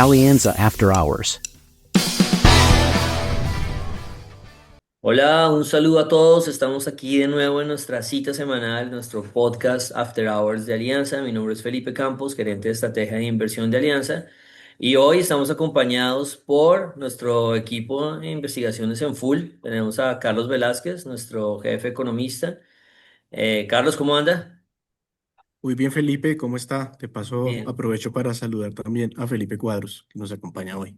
Alianza After Hours. Hola, un saludo a todos. Estamos aquí de nuevo en nuestra cita semanal, nuestro podcast After Hours de Alianza. Mi nombre es Felipe Campos, gerente de estrategia de inversión de Alianza. Y hoy estamos acompañados por nuestro equipo de investigaciones en full. Tenemos a Carlos Velázquez, nuestro jefe economista. Carlos, ¿cómo anda? Muy bien, Felipe, ¿cómo está? De paso, Bien. aprovecho para saludar también a Felipe Cuadros, que nos acompaña hoy.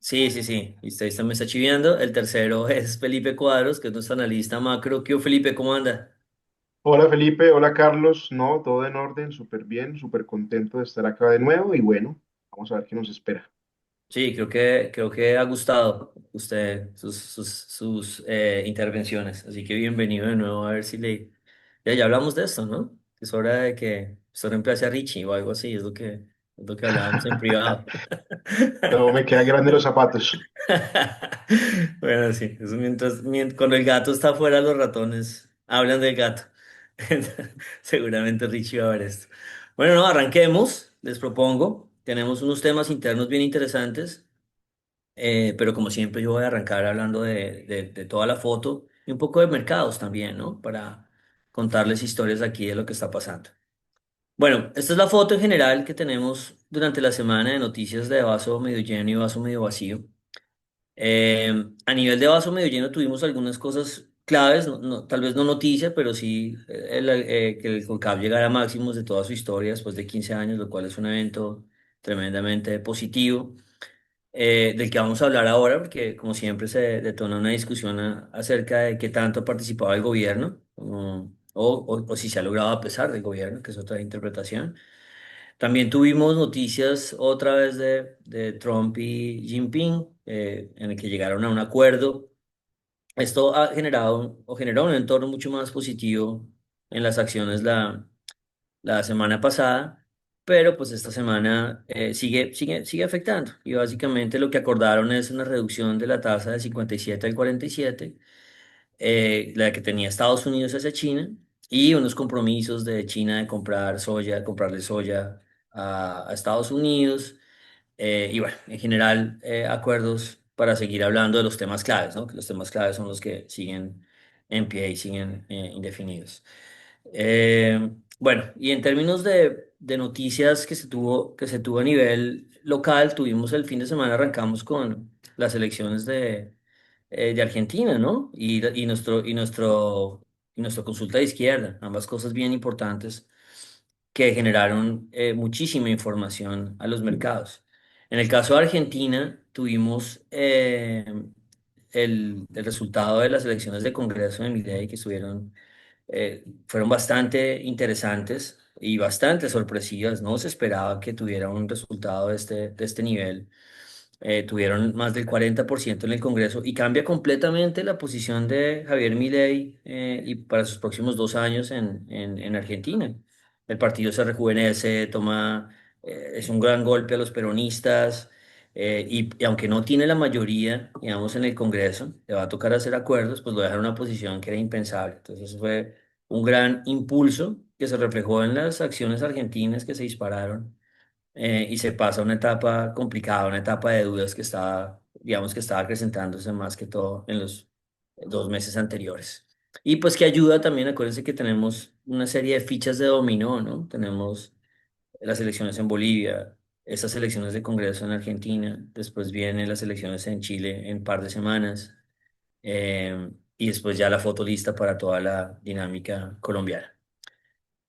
Sí, sí, sí. Y usted me está chiviando. El tercero es Felipe Cuadros, que es nuestro analista macro. ¿Qué hubo, Felipe? ¿Cómo anda? Hola Felipe, hola Carlos, no, todo en orden, súper bien, súper contento de estar acá de nuevo y bueno, vamos a ver qué nos espera. Sí, creo que ha gustado usted sus intervenciones, así que bienvenido de nuevo a ver si ya hablamos de esto, ¿no? Es hora de que usted reemplace a Richie o algo así, es lo que hablábamos en privado. No me quedan grandes los zapatos. Bueno, sí, eso cuando el gato está afuera, los ratones hablan del gato. Seguramente Richie va a ver esto. Bueno, no, arranquemos, les propongo. Tenemos unos temas internos bien interesantes. Pero como siempre yo voy a arrancar hablando de toda la foto y un poco de mercados también, ¿no? Para contarles historias aquí de lo que está pasando. Bueno, esta es la foto en general que tenemos durante la semana de noticias de vaso medio lleno y vaso medio vacío. A nivel de vaso medio lleno tuvimos algunas cosas claves, tal vez no noticia, pero sí que el CONCAF llegara a máximos de toda su historia después de 15 años, lo cual es un evento tremendamente positivo del que vamos a hablar ahora, porque como siempre se detona una discusión acerca de qué tanto ha participado el gobierno, o si se ha logrado a pesar del gobierno, que es otra interpretación. También tuvimos noticias otra vez de Trump y Jinping, en el que llegaron a un acuerdo. Esto ha generado o generó un entorno mucho más positivo en las acciones la semana pasada, pero pues esta semana sigue afectando. Y básicamente lo que acordaron es una reducción de la tasa de 57 al 47, la que tenía Estados Unidos hacia China, y unos compromisos de China de comprar soya, de comprarle soya a Estados Unidos. Y bueno, en general, acuerdos para seguir hablando de los temas claves, ¿no? Que los temas claves son los que siguen en pie y siguen indefinidos. Bueno, y en términos de noticias que se tuvo a nivel local, tuvimos el fin de semana, arrancamos con las elecciones de Argentina, ¿no? Y nuestra consulta de izquierda, ambas cosas bien importantes que generaron muchísima información a los mercados. En el caso de Argentina, tuvimos el resultado de las elecciones de Congreso de Milei que fueron bastante interesantes y bastante sorpresivas. No se esperaba que tuviera un resultado de este nivel. Tuvieron más del 40% en el Congreso y cambia completamente la posición de Javier Milei y para sus próximos 2 años en Argentina. El partido se rejuvenece, es un gran golpe a los peronistas y aunque no tiene la mayoría, digamos, en el Congreso, le va a tocar hacer acuerdos, pues lo deja en una posición que era impensable. Entonces eso fue un gran impulso que se reflejó en las acciones argentinas que se dispararon y se pasa a una etapa complicada, una etapa de dudas que digamos que estaba acrecentándose más que todo en los 2 meses anteriores. Y pues que ayuda también, acuérdense que tenemos una serie de fichas de dominó, ¿no? Tenemos las elecciones en Bolivia, esas elecciones de Congreso en Argentina, después vienen las elecciones en Chile en un par de semanas, y después ya la foto lista para toda la dinámica colombiana.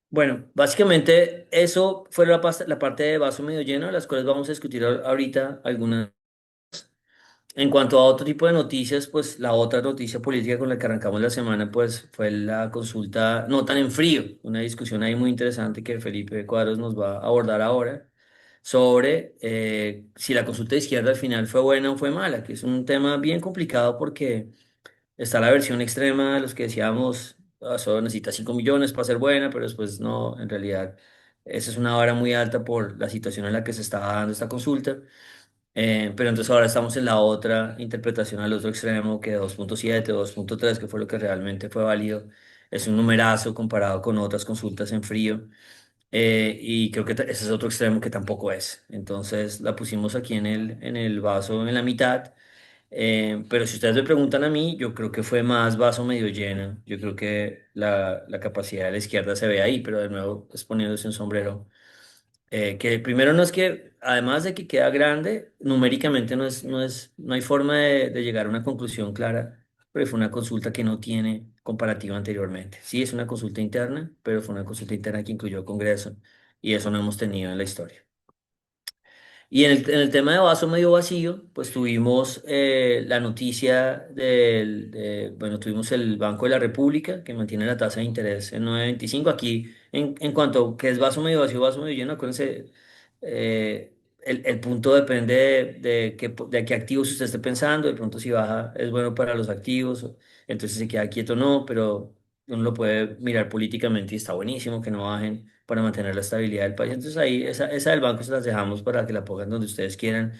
Bueno, básicamente eso fue la parte de vaso medio lleno, de las cuales vamos a discutir ahorita algunas. En cuanto a otro tipo de noticias, pues la otra noticia política con la que arrancamos la semana, pues fue la consulta no tan en frío, una discusión ahí muy interesante que Felipe Cuadros nos va a abordar ahora sobre si la consulta de izquierda al final fue buena o fue mala, que es un tema bien complicado porque está la versión extrema de los que decíamos, solo necesita 5 millones para ser buena, pero después no, en realidad esa es una vara muy alta por la situación en la que se estaba dando esta consulta. Pero entonces ahora estamos en la otra interpretación al otro extremo, que 2.7, 2.3, que fue lo que realmente fue válido, es un numerazo comparado con otras consultas en frío. Y creo que ese es otro extremo que tampoco es. Entonces la pusimos aquí en el vaso en la mitad. Pero si ustedes me preguntan a mí, yo creo que fue más vaso medio lleno. Yo creo que la capacidad de la izquierda se ve ahí, pero de nuevo es poniéndose un sombrero. Que primero no es que, además de que queda grande, numéricamente no hay forma de llegar a una conclusión clara, pero fue una consulta que no tiene comparativa anteriormente. Sí, es una consulta interna, pero fue una consulta interna que incluyó el Congreso y eso no hemos tenido en la historia. Y en el tema de vaso medio vacío, pues tuvimos la noticia bueno, tuvimos el Banco de la República que mantiene la tasa de interés en 9,25. Aquí, en cuanto que es vaso medio vacío, vaso medio lleno, acuérdense, el punto depende de qué activos usted esté pensando. De pronto, si baja, es bueno para los activos, entonces se queda quieto, no, pero uno lo puede mirar políticamente y está buenísimo que no bajen para mantener la estabilidad del país. Entonces ahí esa del banco se las dejamos para que la pongan donde ustedes quieran.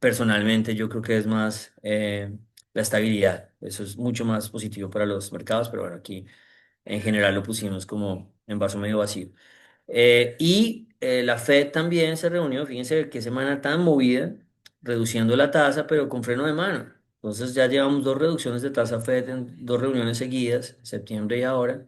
Personalmente yo creo que es más la estabilidad. Eso es mucho más positivo para los mercados, pero bueno, aquí en general lo pusimos como en vaso medio vacío. La Fed también se reunió, fíjense qué semana tan movida, reduciendo la tasa, pero con freno de mano. Entonces ya llevamos dos reducciones de tasa Fed en dos reuniones seguidas, septiembre y ahora.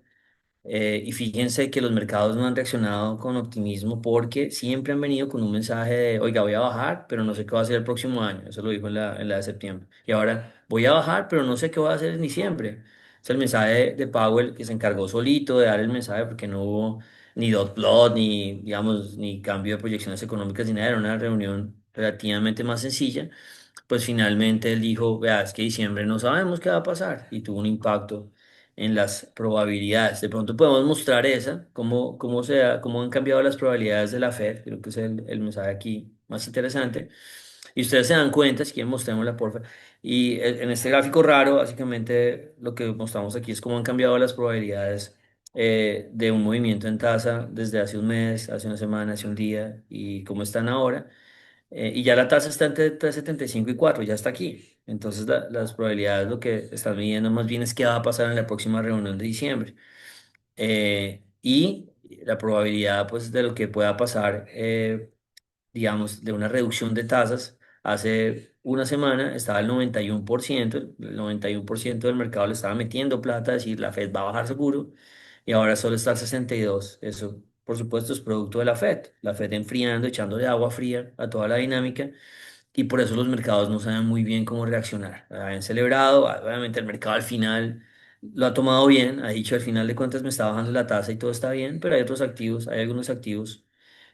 Y fíjense que los mercados no han reaccionado con optimismo porque siempre han venido con un mensaje de, oiga, voy a bajar, pero no sé qué va a hacer el próximo año. Eso lo dijo en la de septiembre. Y ahora, voy a bajar, pero no sé qué va a hacer en diciembre. Es el mensaje de Powell que se encargó solito de dar el mensaje porque no hubo ni dot plot, ni, digamos, ni cambio de proyecciones económicas, ni nada. Era una reunión relativamente más sencilla. Pues finalmente él dijo, vea, es que diciembre no sabemos qué va a pasar y tuvo un impacto en las probabilidades. De pronto podemos mostrar esa, cómo han cambiado las probabilidades de la Fed, creo que es el mensaje aquí más interesante. Y ustedes se dan cuenta, si quieren mostrémosla, porfa. Y en este gráfico raro, básicamente lo que mostramos aquí es cómo han cambiado las probabilidades de un movimiento en tasa desde hace un mes, hace una semana, hace un día y cómo están ahora. Y ya la tasa está entre 3,75 y 4, ya está aquí. Entonces las probabilidades lo que están midiendo más bien es qué va a pasar en la próxima reunión de diciembre. Y la probabilidad pues de lo que pueda pasar, digamos, de una reducción de tasas. Hace una semana estaba el 91%, el 91% del mercado le estaba metiendo plata, es decir, la Fed va a bajar seguro, y ahora solo está el 62%. Eso, por supuesto, es producto de la Fed enfriando, echándole agua fría a toda la dinámica, y por eso los mercados no saben muy bien cómo reaccionar. Han celebrado, obviamente el mercado al final lo ha tomado bien, ha dicho al final de cuentas me está bajando la tasa y todo está bien, pero hay otros activos, hay algunos activos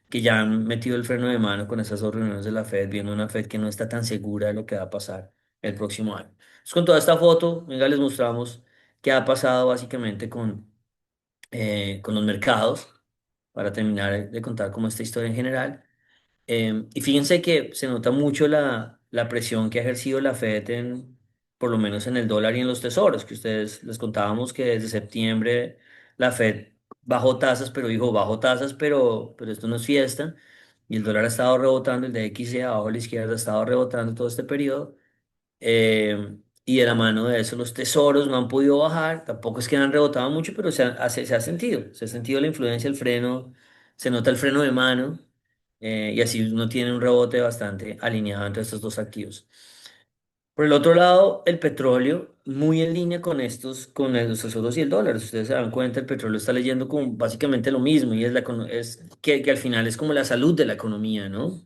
que ya han metido el freno de mano con esas dos reuniones de la Fed, viendo una Fed que no está tan segura de lo que va a pasar el próximo año. Entonces, con toda esta foto, venga, les mostramos qué ha pasado básicamente con los mercados, para terminar de contar como esta historia en general. Y fíjense que se nota mucho la presión que ha ejercido la Fed por lo menos en el dólar y en los tesoros, que ustedes les contábamos que desde septiembre la Fed bajó tasas, pero dijo, bajó tasas, pero esto no es fiesta. Y el dólar ha estado rebotando, el de X abajo a la izquierda ha estado rebotando todo este periodo. Y de la mano de eso, los tesoros no han podido bajar, tampoco es que han rebotado mucho, pero se ha sentido la influencia, el freno, se nota el freno de mano, y así uno tiene un rebote bastante alineado entre estos dos activos. Por el otro lado, el petróleo, muy en línea con los tesoros y el dólar. Si ustedes se dan cuenta, el petróleo está leyendo como básicamente lo mismo, y es que al final es como la salud de la economía, ¿no?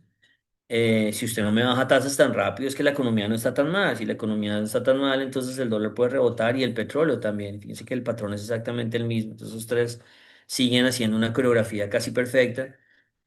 Si usted no me baja tasas tan rápido, es que la economía no está tan mal. Si la economía no está tan mal, entonces el dólar puede rebotar y el petróleo también. Fíjense que el patrón es exactamente el mismo. Entonces, esos tres siguen haciendo una coreografía casi perfecta,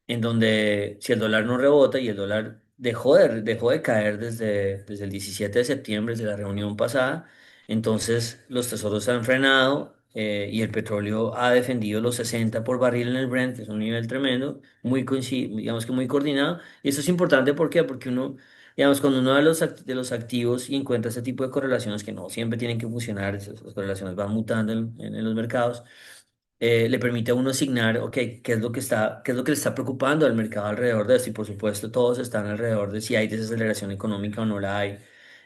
en donde si el dólar no rebota y el dólar dejó de caer desde el 17 de septiembre, desde la reunión pasada, entonces los tesoros se han frenado, y el petróleo ha defendido los 60 por barril en el Brent, que es un nivel tremendo, digamos que muy coordinado. Y eso es importante, ¿por qué? Porque uno, digamos, cuando uno de los activos y encuentra ese tipo de correlaciones que no siempre tienen que funcionar, esas correlaciones van mutando en los mercados, le permite a uno asignar, ok, qué es lo que le está preocupando al mercado alrededor de esto. Y por supuesto, todos están alrededor de si hay desaceleración económica o no la hay.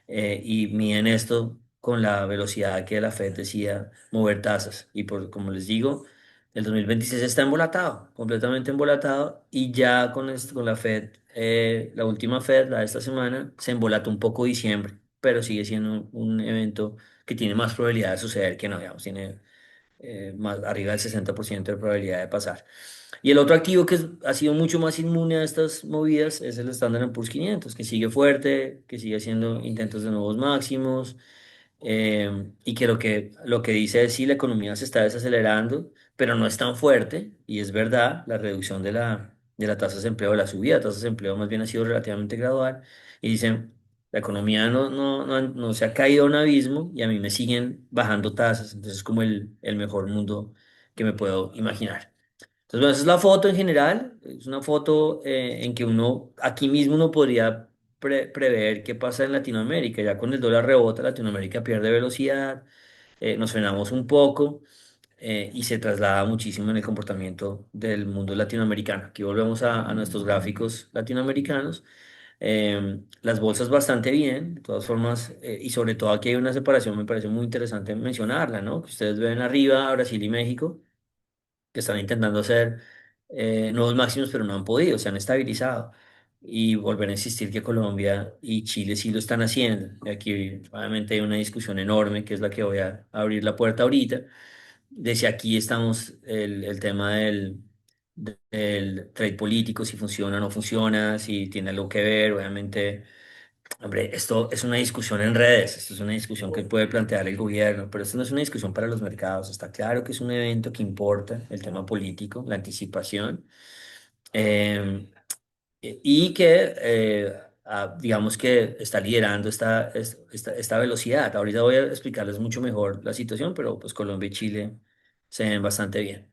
Y miden esto con la velocidad que la Fed decida mover tasas. Y como les digo, El 2026 está embolatado, completamente embolatado, y ya con la Fed, la última Fed, la de esta semana, se embolató un poco diciembre, pero sigue siendo un evento que tiene más probabilidad de suceder que no, digamos, tiene más, arriba del 60% de probabilidad de pasar. Y el otro activo que ha sido mucho más inmune a estas movidas es el Standard Poor's 500, que sigue fuerte, que sigue haciendo intentos de nuevos máximos, y que lo que dice es sí, la economía se está desacelerando, pero no es tan fuerte, y es verdad, la reducción de la tasa de desempleo, la subida de tasas de desempleo más bien ha sido relativamente gradual, y dicen, la economía no se ha caído a un abismo y a mí me siguen bajando tasas, entonces es como el mejor mundo que me puedo imaginar. Entonces, bueno, esa es la foto en general. Es una foto en que aquí mismo uno podría prever qué pasa en Latinoamérica. Ya con el dólar rebota, Latinoamérica pierde velocidad, nos frenamos un poco y se traslada muchísimo en el comportamiento del mundo latinoamericano. Aquí volvemos a nuestros gráficos latinoamericanos. Las bolsas bastante bien, de todas formas, y sobre todo aquí hay una separación, me parece muy interesante mencionarla, ¿no? Que ustedes ven arriba Brasil y México que están intentando hacer nuevos máximos, pero no han podido, se han estabilizado. Y volver a insistir que Colombia y Chile sí lo están haciendo. Y aquí obviamente hay una discusión enorme, que es la que voy a abrir la puerta ahorita, de si aquí estamos el tema del trade político, si funciona o no funciona, si tiene algo que ver, obviamente. Hombre, esto es una discusión en redes, esto es una discusión que puede plantear el gobierno, pero esto no es una discusión para los mercados. Está claro que es un evento que importa el tema político, la anticipación, eh, y que, digamos que está liderando esta velocidad. Ahorita voy a explicarles mucho mejor la situación, pero pues Colombia y Chile se ven bastante bien.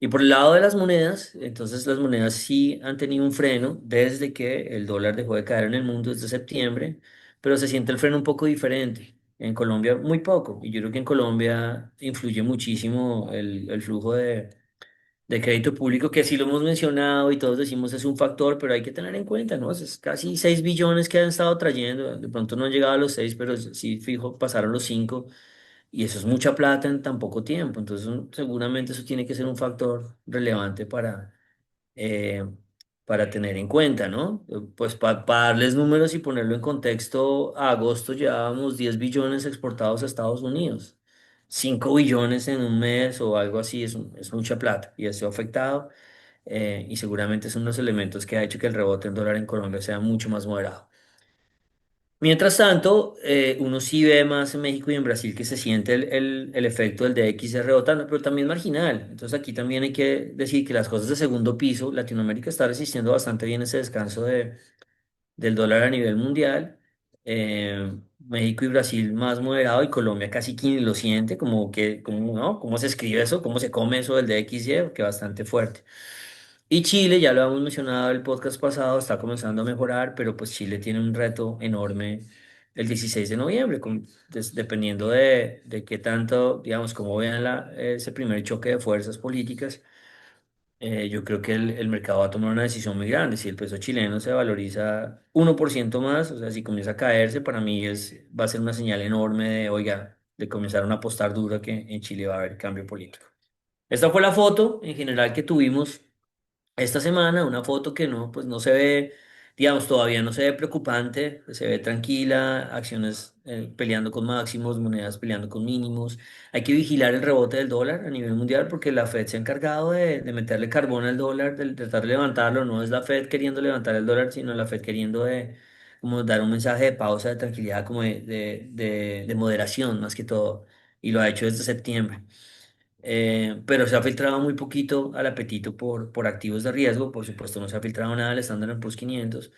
Y por el lado de las monedas, entonces las monedas sí han tenido un freno desde que el dólar dejó de caer en el mundo desde septiembre, pero se siente el freno un poco diferente. En Colombia muy poco. Y yo creo que en Colombia influye muchísimo el flujo de crédito público, que sí lo hemos mencionado y todos decimos es un factor, pero hay que tener en cuenta, ¿no? Es casi 6 billones que han estado trayendo. De pronto no han llegado a los 6, pero sí fijo, pasaron los 5. Y eso es mucha plata en tan poco tiempo. Entonces, seguramente eso tiene que ser un factor relevante eh, para tener en cuenta, ¿no? Pues para darles números y ponerlo en contexto, a agosto llevábamos 10 billones exportados a Estados Unidos. 5 billones en un mes o algo así es mucha plata y eso ha afectado, y seguramente son los elementos que ha hecho que el rebote en dólar en Colombia sea mucho más moderado. Mientras tanto, uno sí ve más en México y en Brasil que se siente el efecto del DX rebotando, pero también marginal. Entonces aquí también hay que decir que las cosas de segundo piso, Latinoamérica está resistiendo bastante bien ese descanso del dólar a nivel mundial. México y Brasil más moderado y Colombia casi que ni lo siente, como que, como, ¿no? ¿Cómo se escribe eso? ¿Cómo se come eso del DXY? Que bastante fuerte. Y Chile, ya lo hemos mencionado el podcast pasado, está comenzando a mejorar, pero pues Chile tiene un reto enorme el 16 de noviembre, dependiendo de qué tanto, digamos, como vean ese primer choque de fuerzas políticas. Yo creo que el mercado va a tomar una decisión muy grande. Si el peso chileno se valoriza 1% más, o sea, si comienza a caerse, para mí va a ser una señal enorme de, oiga, de comenzar a apostar duro que en Chile va a haber cambio político. Esta fue la foto en general que tuvimos esta semana, una foto que no, pues no se ve, digamos, todavía no se ve preocupante, se ve tranquila, acciones peleando con máximos, monedas peleando con mínimos. Hay que vigilar el rebote del dólar a nivel mundial porque la Fed se ha encargado de meterle carbón al dólar, de tratar de levantarlo. No es la Fed queriendo levantar el dólar, sino la Fed queriendo como dar un mensaje de pausa, de tranquilidad, como de moderación más que todo. Y lo ha hecho desde septiembre, pero se ha filtrado muy poquito al apetito por activos de riesgo. Por supuesto, no se ha filtrado nada al Standard Poor's 500.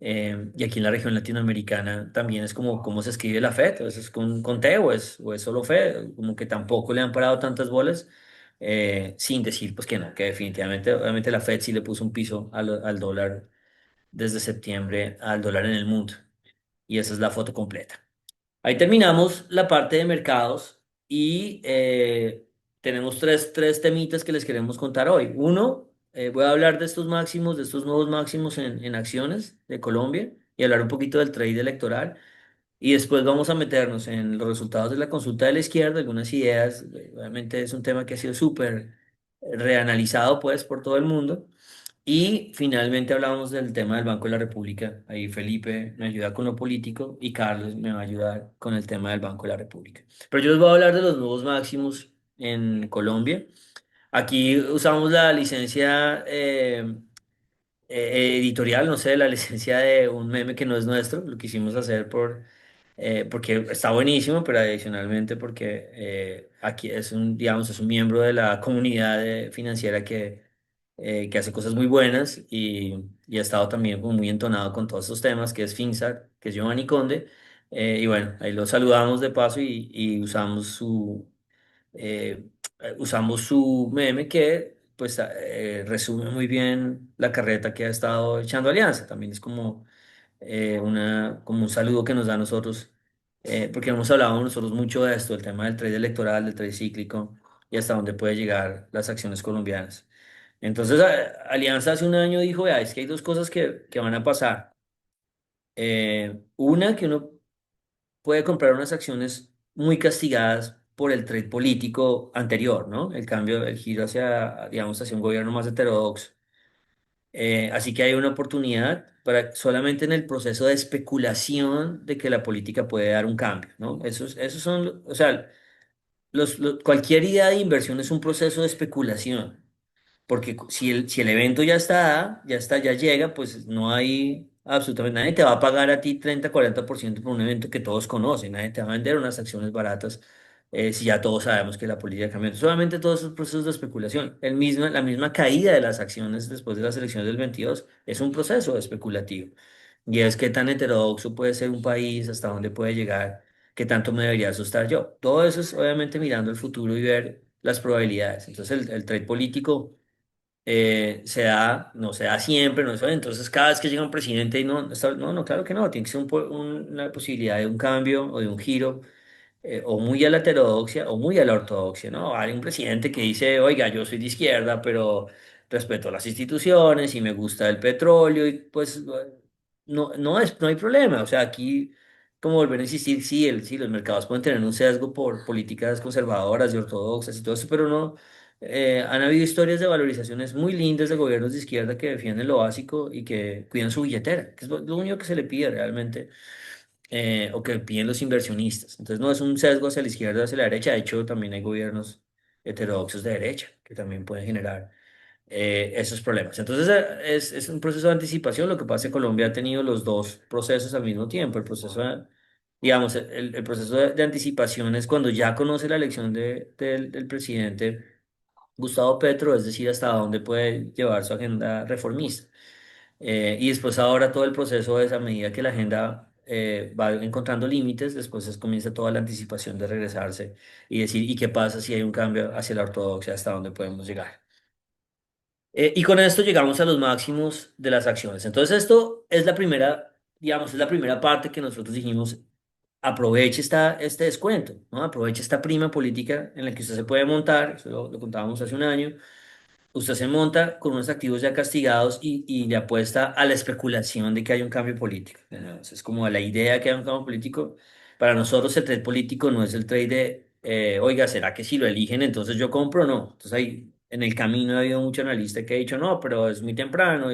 Y aquí en la región latinoamericana también es como cómo se escribe la FED, es con T o es solo FED, como que tampoco le han parado tantas bolas, sin decir pues que no, que definitivamente, obviamente la FED sí le puso un piso al dólar desde septiembre, al dólar en el mundo. Y esa es la foto completa. Ahí terminamos la parte de mercados y tenemos tres temitas que les queremos contar hoy. Uno, voy a hablar de estos máximos, de estos nuevos máximos en acciones de Colombia y hablar un poquito del trade electoral. Y después vamos a meternos en los resultados de la consulta de la izquierda, algunas ideas. Obviamente es un tema que ha sido súper reanalizado pues por todo el mundo. Y finalmente hablamos del tema del Banco de la República. Ahí Felipe me ayuda con lo político y Carlos me va a ayudar con el tema del Banco de la República. Pero yo les voy a hablar de los nuevos máximos en Colombia. Aquí usamos la licencia editorial, no sé, la licencia de un meme que no es nuestro, lo quisimos hacer porque está buenísimo, pero adicionalmente porque aquí es un, digamos, es un miembro de la comunidad financiera que hace cosas muy buenas y ha estado también como muy entonado con todos estos temas, que es Finxac, que es Giovanni Conde. Y bueno, ahí lo saludamos de paso y eh, usamos su meme que pues resume muy bien la carreta que ha estado echando Alianza. También es como un saludo que nos da a nosotros, porque hemos hablado nosotros mucho de esto, el tema del trade electoral, del trade cíclico y hasta dónde puede llegar las acciones colombianas. Entonces, Alianza hace un año dijo, vea, es que hay dos cosas que van a pasar. Una, que uno puede comprar unas acciones muy castigadas por el trade político anterior, ¿no? El cambio, el giro hacia, digamos, hacia un gobierno más heterodoxo. Así que hay una oportunidad para solamente en el proceso de especulación de que la política puede dar un cambio, ¿no? Esos son, o sea, cualquier idea de inversión es un proceso de especulación. Porque si el evento ya está, ya llega, pues no hay absolutamente nadie te va a pagar a ti 30-40% por un evento que todos conocen. Nadie te va a vender unas acciones baratas si ya todos sabemos que la política cambió. Solamente todos esos procesos de especulación. La misma caída de las acciones después de las elecciones del 22 es un proceso especulativo. Y es qué tan heterodoxo puede ser un país, hasta dónde puede llegar, qué tanto me debería asustar yo. Todo eso es obviamente mirando el futuro y ver las probabilidades. Entonces el trade político no se da siempre, no se entonces cada vez que llega un presidente y no, claro que no, tiene que ser una posibilidad de un cambio o de un giro o muy a la heterodoxia o muy a la ortodoxia, ¿no? Hay un presidente que dice, oiga, yo soy de izquierda, pero respeto las instituciones y me gusta el petróleo y pues no hay problema. O sea, aquí, como volver a insistir, sí, los mercados pueden tener un sesgo por políticas conservadoras y ortodoxas y todo eso, pero no. Han habido historias de valorizaciones muy lindas de gobiernos de izquierda que defienden lo básico y que cuidan su billetera, que es lo único que se le pide realmente o que piden los inversionistas. Entonces no es un sesgo hacia la izquierda o hacia la derecha. De hecho, también hay gobiernos heterodoxos de derecha que también pueden generar esos problemas. Entonces es un proceso de anticipación. Lo que pasa es que Colombia ha tenido los dos procesos al mismo tiempo. Digamos, el proceso de anticipación es cuando ya conoce la elección del presidente Gustavo Petro, es decir, hasta dónde puede llevar su agenda reformista. Y después ahora todo el proceso es a medida que la agenda va encontrando límites, después comienza toda la anticipación de regresarse y decir, ¿y qué pasa si hay un cambio hacia la ortodoxia, hasta dónde podemos llegar? Y con esto llegamos a los máximos de las acciones. Entonces esto es la primera, digamos, es la primera parte que nosotros dijimos, aproveche este descuento, ¿no? Aproveche esta prima política en la que usted se puede montar, eso lo contábamos hace un año. Usted se monta con unos activos ya castigados y le apuesta a la especulación de que hay un cambio político. Es como a la idea de que hay un cambio político. Para nosotros el trade político no es el trade de, oiga, ¿será que si lo eligen entonces yo compro o no? Entonces ahí en el camino ha habido mucho analista que ha dicho, no, pero es muy temprano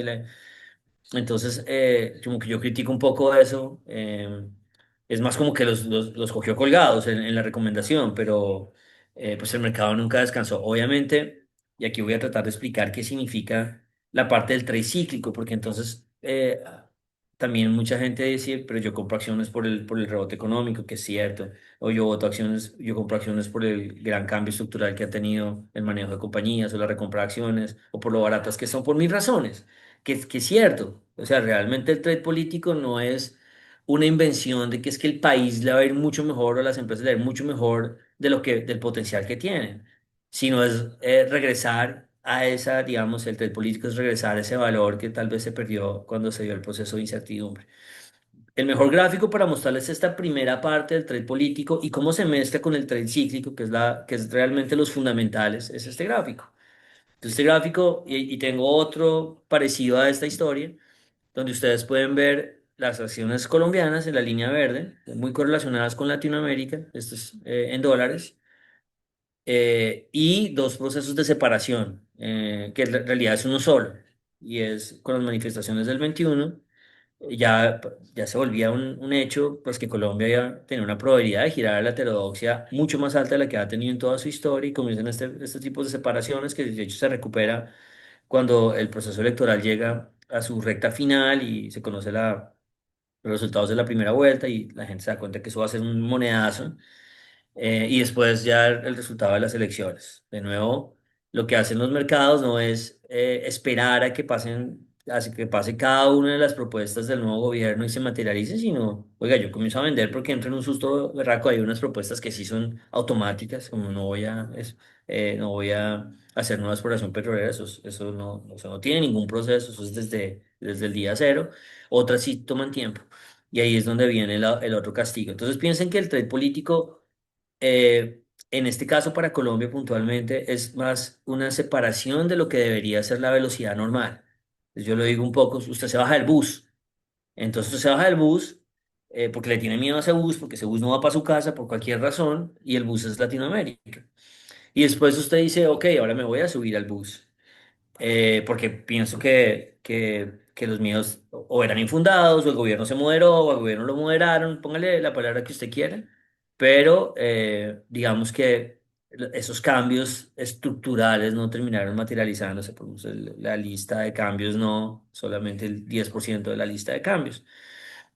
entonces, como que yo critico un poco eso. Es más como que los cogió colgados en la recomendación, pero pues el mercado nunca descansó. Obviamente, y aquí voy a tratar de explicar qué significa la parte del trade cíclico, porque entonces también mucha gente dice, pero yo compro acciones por el rebote económico, que es cierto, o yo compro acciones por el gran cambio estructural que ha tenido el manejo de compañías, o la recompra de acciones, o por lo baratas que son, por mil razones que es cierto. O sea, realmente el trade político no es una invención de que es que el país le va a ir mucho mejor o a las empresas le va a ir mucho mejor del potencial que tienen, sino es regresar a digamos, el trade político es regresar a ese valor que tal vez se perdió cuando se dio el proceso de incertidumbre. El mejor gráfico para mostrarles esta primera parte del trade político y cómo se mezcla con el trade cíclico, que es realmente los fundamentales, es este gráfico. Entonces, este gráfico, y tengo otro parecido a esta historia, donde ustedes pueden ver las acciones colombianas en la línea verde, muy correlacionadas con Latinoamérica, esto es en dólares, y dos procesos de separación, que en realidad es uno solo, y es con las manifestaciones del 21, ya, ya se volvía un hecho, pues que Colombia ya tenía una probabilidad de girar a la heterodoxia mucho más alta de la que ha tenido en toda su historia, y comienzan estos tipos de separaciones que de hecho se recupera cuando el proceso electoral llega a su recta final y se conoce los resultados de la primera vuelta y la gente se da cuenta que eso va a ser un monedazo, y después ya el resultado de las elecciones. De nuevo, lo que hacen los mercados no es esperar a que pasen, así que pase cada una de las propuestas del nuevo gobierno y se materialice, sino, oiga, yo comienzo a vender porque entro en un susto berraco. Hay unas propuestas que sí son automáticas, como no voy a hacer nueva exploración petrolera, eso no tiene ningún proceso, eso es desde el día cero. Otras sí toman tiempo. Y ahí es donde viene el otro castigo. Entonces piensen que el trade político, en este caso para Colombia puntualmente, es más una separación de lo que debería ser la velocidad normal. Entonces, yo lo digo un poco, usted se baja del bus, entonces usted se baja del bus porque le tiene miedo a ese bus, porque ese bus no va para su casa por cualquier razón, y el bus es Latinoamérica. Y después usted dice, ok, ahora me voy a subir al bus, porque pienso que los miedos o eran infundados, o el gobierno se moderó, o el gobierno lo moderaron, póngale la palabra que usted quiera, pero digamos que esos cambios estructurales no terminaron materializándose. Por ejemplo, la lista de cambios no, solamente el 10% de la lista de cambios.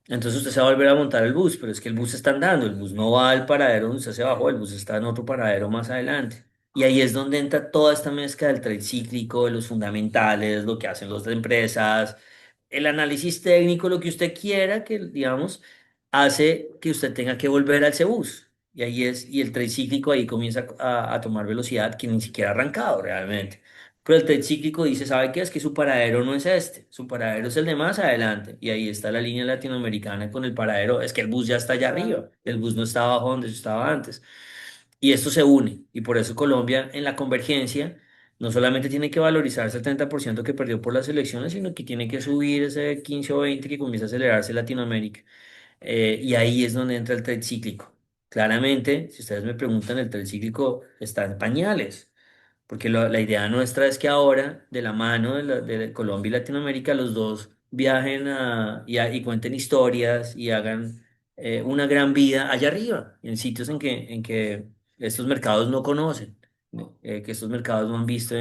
Entonces usted se va a volver a montar el bus, pero es que el bus está andando, el bus no va al paradero donde usted se bajó, el bus está en otro paradero más adelante. Y ahí es donde entra toda esta mezcla del trade cíclico, de los fundamentales, lo que hacen las empresas, el análisis técnico, lo que usted quiera, que digamos, hace que usted tenga que volver al ese bus. Y el trade cíclico ahí comienza a tomar velocidad que ni siquiera ha arrancado realmente. Pero el trade cíclico dice, ¿sabe qué? Es que su paradero no es este, su paradero es el de más adelante. Y ahí está la línea latinoamericana con el paradero, es que el bus ya está allá arriba, el bus no está abajo donde estaba antes. Y esto se une, y por eso Colombia en la convergencia no solamente tiene que valorizar el 70% que perdió por las elecciones, sino que tiene que subir ese 15 o 20 que comienza a acelerarse Latinoamérica. Y ahí es donde entra el trade cíclico. Claramente, si ustedes me preguntan, el trade cíclico está en pañales. Porque la idea nuestra es que ahora, de la mano de Colombia y Latinoamérica, los dos viajen y cuenten historias y hagan una gran vida allá arriba, en sitios en que estos mercados no conocen, ¿no? Que estos mercados no han visto,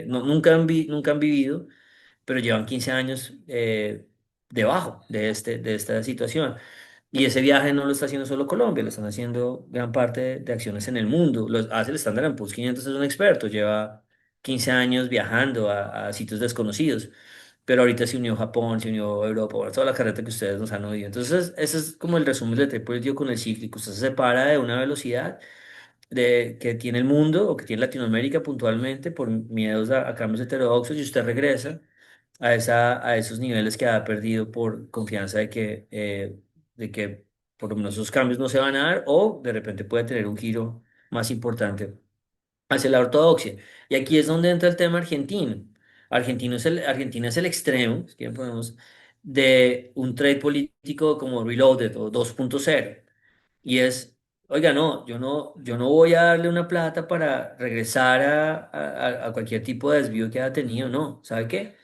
nunca han vivido, pero llevan 15 años debajo de esta situación. Y ese viaje no lo está haciendo solo Colombia, lo están haciendo gran parte de acciones en el mundo. Hace el Standard Poor's 500, es un experto, lleva 15 años viajando a sitios desconocidos, pero ahorita se unió Japón, se unió Europa, bueno, toda la carreta que ustedes nos han oído. Entonces, ese es como el resumen del trade político con el cíclico. Usted se separa de una velocidad que tiene el mundo o que tiene Latinoamérica puntualmente por miedos a cambios heterodoxos, y usted regresa a esos niveles que ha perdido por confianza de que por lo menos esos cambios no se van a dar, o de repente puede tener un giro más importante hacia la ortodoxia. Y aquí es donde entra el tema argentino. Argentina es el extremo, si quieren ponemos, de un trade político como Reloaded o 2.0. Y es, oiga, no, yo no voy a darle una plata para regresar a cualquier tipo de desvío que haya tenido, no. ¿Sabe qué?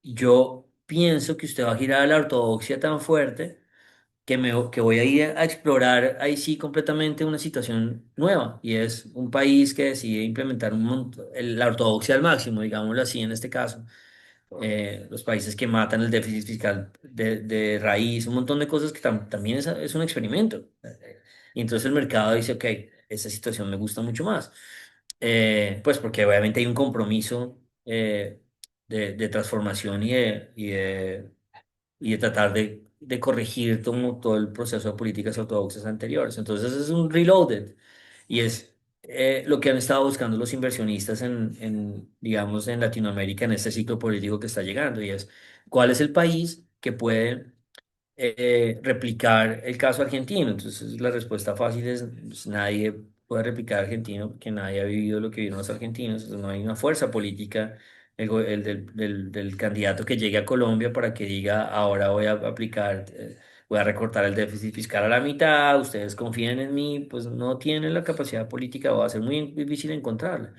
Yo pienso que usted va a girar a la ortodoxia tan fuerte que voy a ir a explorar ahí sí completamente una situación nueva. Y es un país que decide implementar la ortodoxia al máximo, digámoslo así en este caso. Los países que matan el déficit fiscal de raíz, un montón de cosas que también es un experimento. Y entonces el mercado dice, ok, esa situación me gusta mucho más. Pues porque obviamente hay un compromiso de transformación y de tratar de corregir todo el proceso de políticas ortodoxas anteriores. Entonces es un reloaded, y es lo que han estado buscando los inversionistas digamos, en Latinoamérica en este ciclo político que está llegando, y es cuál es el país que puede replicar el caso argentino. Entonces la respuesta fácil es, pues, nadie puede replicar argentino porque nadie ha vivido lo que vivieron los argentinos. Entonces, no hay una fuerza política del candidato que llegue a Colombia para que diga, ahora voy a aplicar voy a recortar el déficit fiscal a la mitad, ustedes confían en mí, pues no tienen la capacidad política, va a ser muy difícil encontrarla.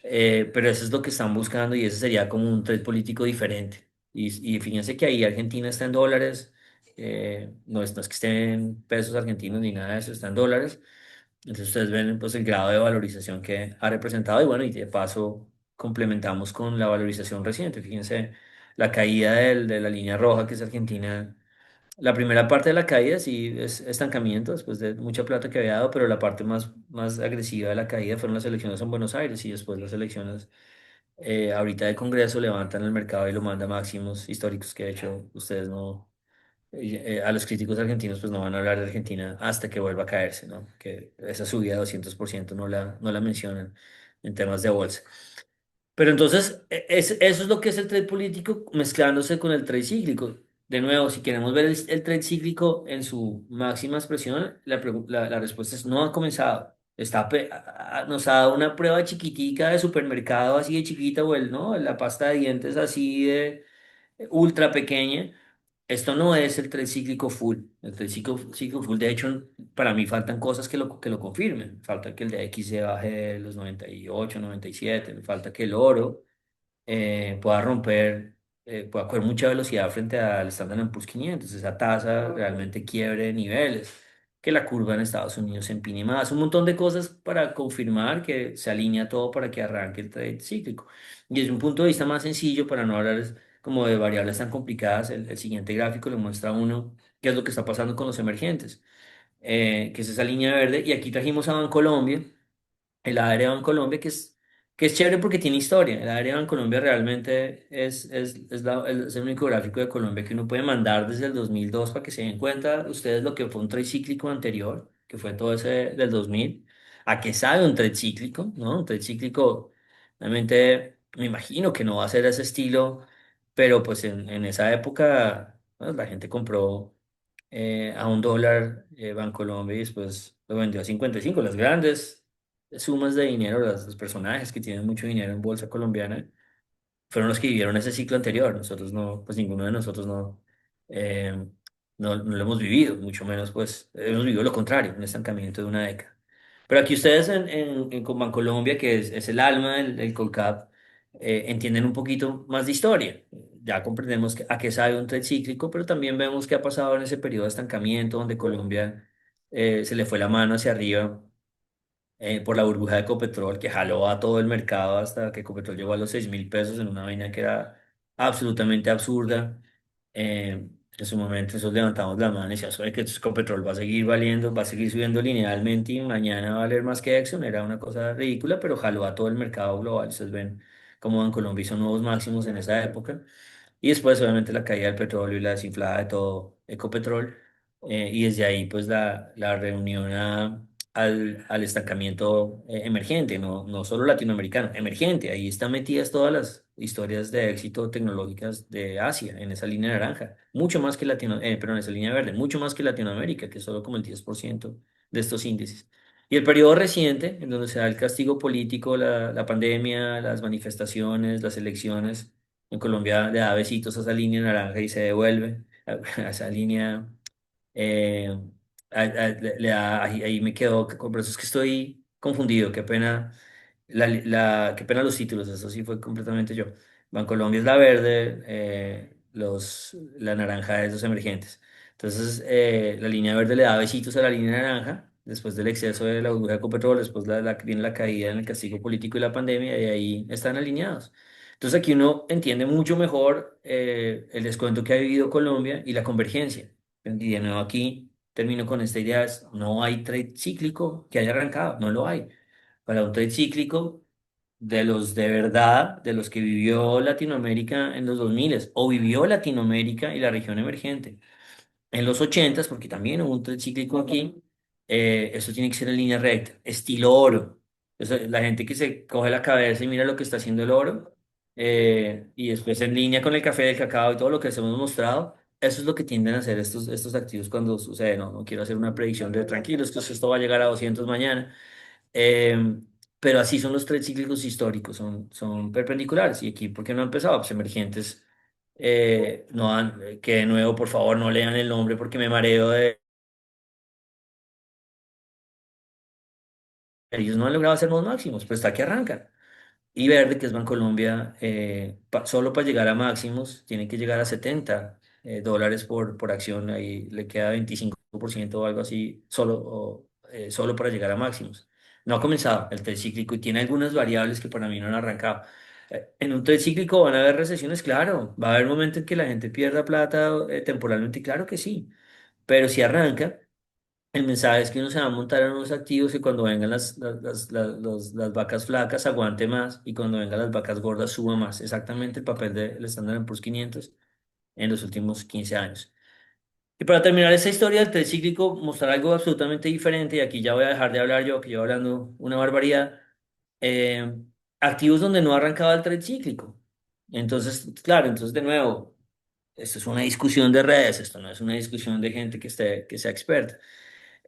Pero eso es lo que están buscando y ese sería como un trade político diferente. Y fíjense que ahí Argentina está en dólares, no es que esté en pesos argentinos ni nada de eso, está en dólares. Entonces ustedes ven pues el grado de valorización que ha representado y bueno, y de paso complementamos con la valorización reciente. Fíjense la caída de la línea roja que es Argentina. La primera parte de la caída sí es estancamiento después de mucha plata que había dado, pero la parte más agresiva de la caída fueron las elecciones en Buenos Aires y después las elecciones ahorita de Congreso levantan el mercado y lo manda a máximos históricos que de hecho ustedes no, a los críticos argentinos pues no van a hablar de Argentina hasta que vuelva a caerse, ¿no? Que esa subida de 200% no la mencionan en temas de bolsa. Pero entonces, eso es lo que es el trade político mezclándose con el trade cíclico. De nuevo, si queremos ver el trade cíclico en su máxima expresión, la respuesta es no ha comenzado. Nos ha dado una prueba chiquitica de supermercado así de chiquita o ¿no? La pasta de dientes así de ultra pequeña. Esto no es el tren cíclico full. El tren cíclico full, de hecho, para mí faltan cosas que lo confirmen. Falta que el de X se baje de los 98, 97. Me falta que el oro pueda romper, pueda coger mucha velocidad frente al Standard Poor's 500. Esa tasa realmente quiebre niveles. Que la curva en Estados Unidos se empine más. Un montón de cosas para confirmar que se alinea todo para que arranque el trade cíclico. Y desde un punto de vista más sencillo, para no hablar como de variables tan complicadas, el siguiente gráfico le muestra a uno qué es lo que está pasando con los emergentes, que es esa línea verde. Y aquí trajimos a Bancolombia el ADR Bancolombia, que es chévere porque tiene historia. El ADR Bancolombia realmente es el único gráfico de Colombia que uno puede mandar desde el 2002 para que se den cuenta ustedes lo que fue un trade cíclico anterior, que fue todo ese del 2000. ¿A qué sabe un trade cíclico? ¿No? Un trade cíclico, realmente me imagino que no va a ser ese estilo, pero pues en esa época pues, la gente compró a $1 Bancolombia y después lo vendió a 55. Las grandes sumas de dinero, los personajes que tienen mucho dinero en bolsa colombiana, fueron los que vivieron ese ciclo anterior. Nosotros no, pues ninguno de nosotros eh, no lo hemos vivido, mucho menos pues hemos vivido lo contrario, un estancamiento de una década. Pero aquí ustedes con Bancolombia, que es el alma del Colcap, entienden un poquito más de historia. Ya comprendemos a qué sabe un trade cíclico, pero también vemos qué ha pasado en ese periodo de estancamiento donde Colombia se le fue la mano hacia arriba por la burbuja de Ecopetrol que jaló a todo el mercado hasta que Ecopetrol llegó a los 6.000 pesos en una vaina que era absolutamente absurda. En su momento nosotros levantamos la mano y decíamos, "Oye, que Ecopetrol va a seguir valiendo, va a seguir subiendo linealmente y mañana va a valer más que Exxon". Era una cosa ridícula, pero jaló a todo el mercado global. Ustedes ven cómo en Colombia hizo nuevos máximos en esa época. Y después, obviamente, la caída del petróleo y la desinflada de todo Ecopetrol. Y desde ahí, pues, la reunión al estancamiento emergente, no solo latinoamericano, emergente. Ahí están metidas todas las historias de éxito tecnológicas de Asia, en esa línea naranja. Mucho más que perdón, esa línea verde, mucho más que Latinoamérica, que es solo como el 10% de estos índices. Y el periodo reciente, en donde se da el castigo político, la pandemia, las manifestaciones, las elecciones en Colombia le da besitos a esa línea naranja y se devuelve a esa línea. eh, ahí me quedo, por eso es que estoy confundido. Qué pena, qué pena los títulos, eso sí fue completamente yo. Bancolombia es la verde, la naranja es los emergentes. Entonces, la línea verde le da besitos a la línea naranja, después del exceso de la burbuja de Ecopetrol, después viene la caída en el castigo político y la pandemia, y ahí están alineados. Entonces aquí uno entiende mucho mejor el descuento que ha vivido Colombia y la convergencia. Y de nuevo aquí termino con esta idea, no hay trade cíclico que haya arrancado, no lo hay. Para un trade cíclico de los de verdad, de los que vivió Latinoamérica en los 2000 o vivió Latinoamérica y la región emergente en los 80, porque también hubo un tren cíclico aquí, eso tiene que ser en línea recta, estilo oro. La gente que se coge la cabeza y mira lo que está haciendo el oro, y después en línea con el café, el cacao y todo lo que les hemos mostrado, eso es lo que tienden a hacer estos activos cuando sucede. No quiero hacer una predicción de tranquilos, que esto va a llegar a 200 mañana, eh, pero así son los tres cíclicos históricos, son perpendiculares. Y aquí, ¿por qué no ha empezado? Pues emergentes No, que de nuevo, por favor, no lean el nombre porque me mareo de... Ellos no han logrado hacer los máximos, pero está que arrancan. Y Verde, que es Bancolombia, solo para llegar a máximos tiene que llegar a 70 dólares por acción, ahí le queda 25% o algo así, solo para llegar a máximos. No ha comenzado el trade cíclico y tiene algunas variables que para mí no han arrancado. En un trade cíclico van a haber recesiones, claro, va a haber momentos en que la gente pierda plata temporalmente, claro que sí, pero si arranca. El mensaje es que uno se va a montar en unos activos y cuando vengan las vacas flacas aguante más y cuando vengan las vacas gordas suba más. Exactamente el papel del Standard Poor's 500 en los últimos 15 años. Y para terminar esta historia del trade cíclico, mostrar algo absolutamente diferente, y aquí ya voy a dejar de hablar yo, que llevo hablando una barbaridad, eh, activos donde no arrancaba el trade cíclico. Entonces, claro, entonces de nuevo, esto es una discusión de redes, esto no es una discusión de gente que sea experta.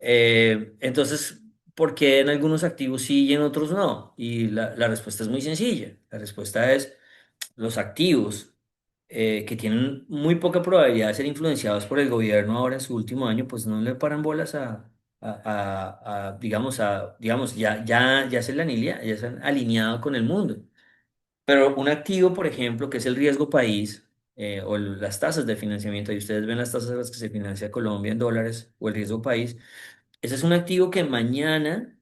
Entonces, ¿por qué en algunos activos sí y en otros no? Y la respuesta es muy sencilla. La respuesta es los activos que tienen muy poca probabilidad de ser influenciados por el gobierno ahora en su último año, pues no le paran bolas digamos, ya ya se han alineado con el mundo. Pero un activo, por ejemplo, que es el riesgo país, las tasas de financiamiento, y ustedes ven las tasas a las que se financia Colombia en dólares, o el riesgo país, ese es un activo que mañana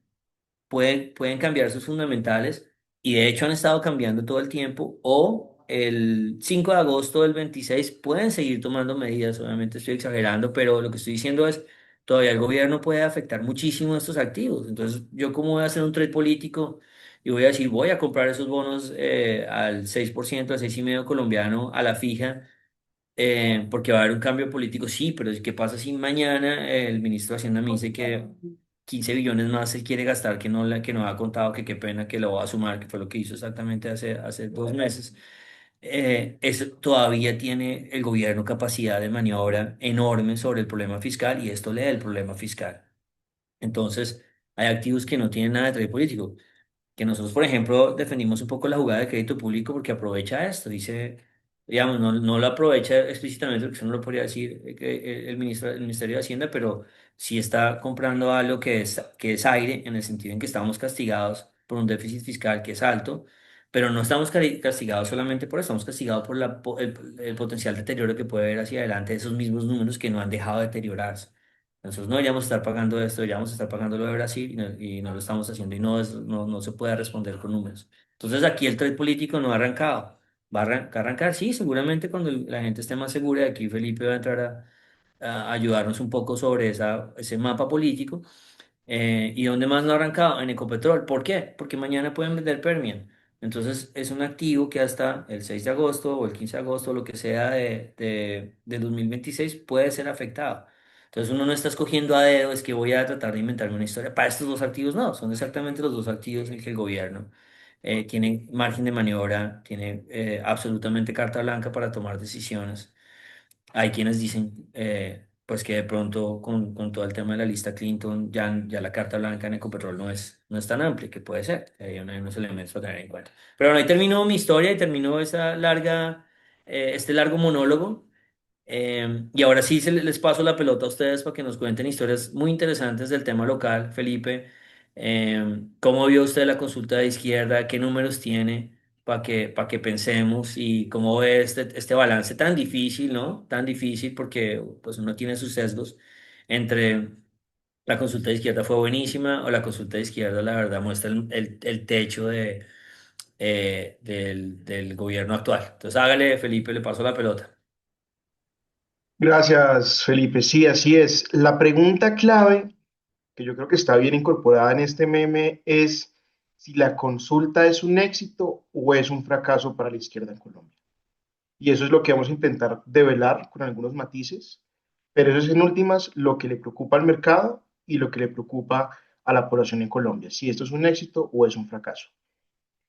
pueden cambiar sus fundamentales y de hecho han estado cambiando todo el tiempo o el 5 de agosto del 26 pueden seguir tomando medidas, obviamente estoy exagerando, pero lo que estoy diciendo es, todavía el gobierno puede afectar muchísimo estos activos. Entonces, ¿yo cómo voy a hacer un trade político y voy a decir, voy a comprar esos bonos al 6% al 6,5% colombiano a la fija? Porque va a haber un cambio político, sí, pero ¿qué pasa si mañana el ministro de Hacienda me dice que 15 billones más se quiere gastar que no ha contado, que qué pena que lo va a sumar, que fue lo que hizo exactamente hace 2 meses? Eso todavía tiene el gobierno capacidad de maniobra enorme sobre el problema fiscal y esto le da el problema fiscal. Entonces, hay activos que no tienen nada de trade político que nosotros, por ejemplo, defendimos un poco la jugada de crédito público porque aprovecha esto, dice, digamos, no lo aprovecha explícitamente, porque eso no lo podría decir el Ministerio de Hacienda, pero sí está comprando algo que es aire, en el sentido en que estamos castigados por un déficit fiscal que es alto, pero no estamos castigados solamente por eso, estamos castigados por el potencial deterioro que puede haber hacia adelante de esos mismos números que no han dejado de deteriorarse. Nosotros no deberíamos estar pagando esto, deberíamos estar pagando lo de Brasil y no lo estamos haciendo y no se puede responder con números. Entonces aquí el trade político no ha arrancado. ¿Va a arrancar? Sí, seguramente cuando la gente esté más segura. Aquí Felipe va a entrar a ayudarnos un poco sobre ese mapa político. ¿Y dónde más no ha arrancado? En Ecopetrol. ¿Por qué? Porque mañana pueden vender Permian. Entonces es un activo que hasta el 6 de agosto o el 15 de agosto, lo que sea de 2026, puede ser afectado. Entonces uno no está escogiendo a dedo, es que voy a tratar de inventarme una historia. Para estos dos activos no, son exactamente los dos activos en que el gobierno tiene margen de maniobra, tiene absolutamente carta blanca para tomar decisiones. Hay quienes dicen, pues que de pronto con todo el tema de la lista Clinton, ya la carta blanca en Ecopetrol no es tan amplia, que puede ser, hay unos elementos a tener en cuenta. Pero bueno, ahí terminó mi historia y terminó este largo monólogo. Y ahora sí les paso la pelota a ustedes para que nos cuenten historias muy interesantes del tema local. Felipe, ¿cómo vio usted la consulta de izquierda? ¿Qué números tiene para que pensemos? Y cómo ve este balance tan difícil, ¿no? Tan difícil porque pues uno tiene sus sesgos entre la consulta de izquierda fue buenísima o la consulta de izquierda, la verdad, muestra el techo del gobierno actual. Entonces hágale, Felipe, le paso la pelota. Gracias, Felipe. Sí, así es. La pregunta clave que yo creo que está bien incorporada en este meme es si la consulta es un éxito o es un fracaso para la izquierda en Colombia. Y eso es lo que vamos a intentar develar con algunos matices, pero eso es en últimas lo que le preocupa al mercado y lo que le preocupa a la población en Colombia, si esto es un éxito o es un fracaso.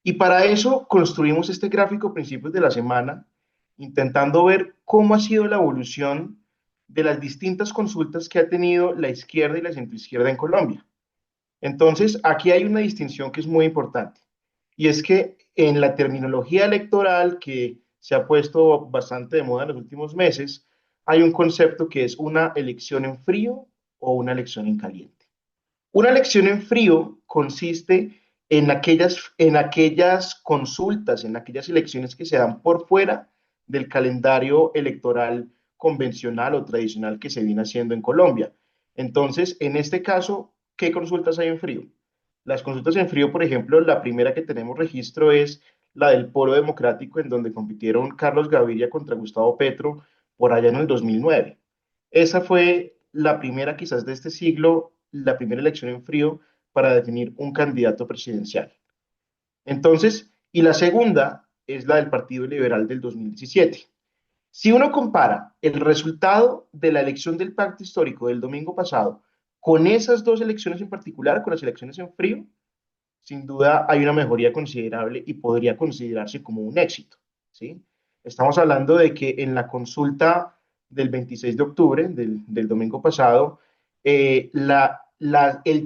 Y para eso construimos este gráfico a principios de la semana, intentando ver cómo ha sido la evolución de las distintas consultas que ha tenido la izquierda y la centroizquierda en Colombia. Entonces, aquí hay una distinción que es muy importante, y es que en la terminología electoral que se ha puesto bastante de moda en los últimos meses, hay un concepto que es una elección en frío o una elección en caliente. Una elección en frío consiste en aquellas consultas, en aquellas elecciones que se dan por fuera del calendario electoral convencional o tradicional que se viene haciendo en Colombia. Entonces, en este caso, ¿qué consultas hay en frío? Las consultas en frío, por ejemplo, la primera que tenemos registro es la del Polo Democrático, en donde compitieron Carlos Gaviria contra Gustavo Petro por allá en el 2009. Esa fue la primera, quizás de este siglo, la primera elección en frío para definir un candidato presidencial. Entonces, y la segunda es la del Partido Liberal del 2017. Si uno compara el resultado de la elección del pacto histórico del domingo pasado con esas dos elecciones en particular, con las elecciones en frío, sin duda hay una mejoría considerable y podría considerarse como un éxito, ¿sí? Estamos hablando de que en la consulta del 26 de octubre, del domingo pasado, el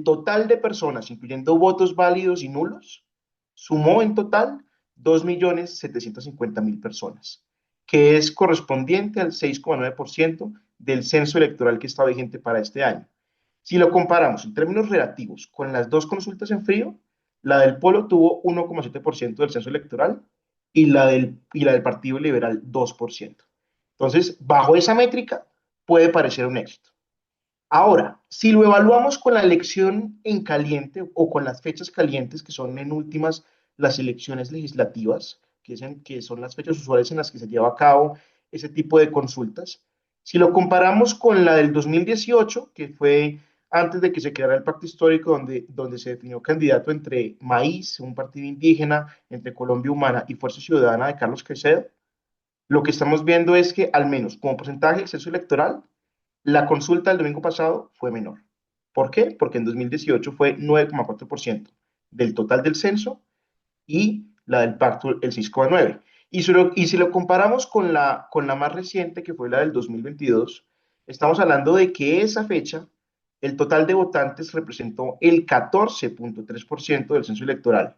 total de personas, incluyendo votos válidos y nulos, sumó en total 2.750.000 personas, que es correspondiente al 6,9% del censo electoral que está vigente para este año. Si lo comparamos en términos relativos con las dos consultas en frío, la del Polo tuvo 1,7% del censo electoral y la del Partido Liberal 2%. Entonces, bajo esa métrica, puede parecer un éxito. Ahora, si lo evaluamos con la elección en caliente o con las fechas calientes, que son en últimas las elecciones legislativas, que son las fechas usuales en las que se lleva a cabo ese tipo de consultas, si lo comparamos con la del 2018, que fue antes de que se creara el pacto histórico, donde se definió candidato entre Maíz, un partido indígena, entre Colombia Humana y Fuerza Ciudadana de Carlos Caicedo, lo que estamos viendo es que, al menos como porcentaje del censo electoral, la consulta del domingo pasado fue menor. ¿Por qué? Porque en 2018 fue 9,4% del total del censo y la del pacto el 6,9%. Y si lo comparamos con la más reciente, que fue la del 2022, estamos hablando de que esa fecha, el total de votantes representó el 14,3% del censo electoral.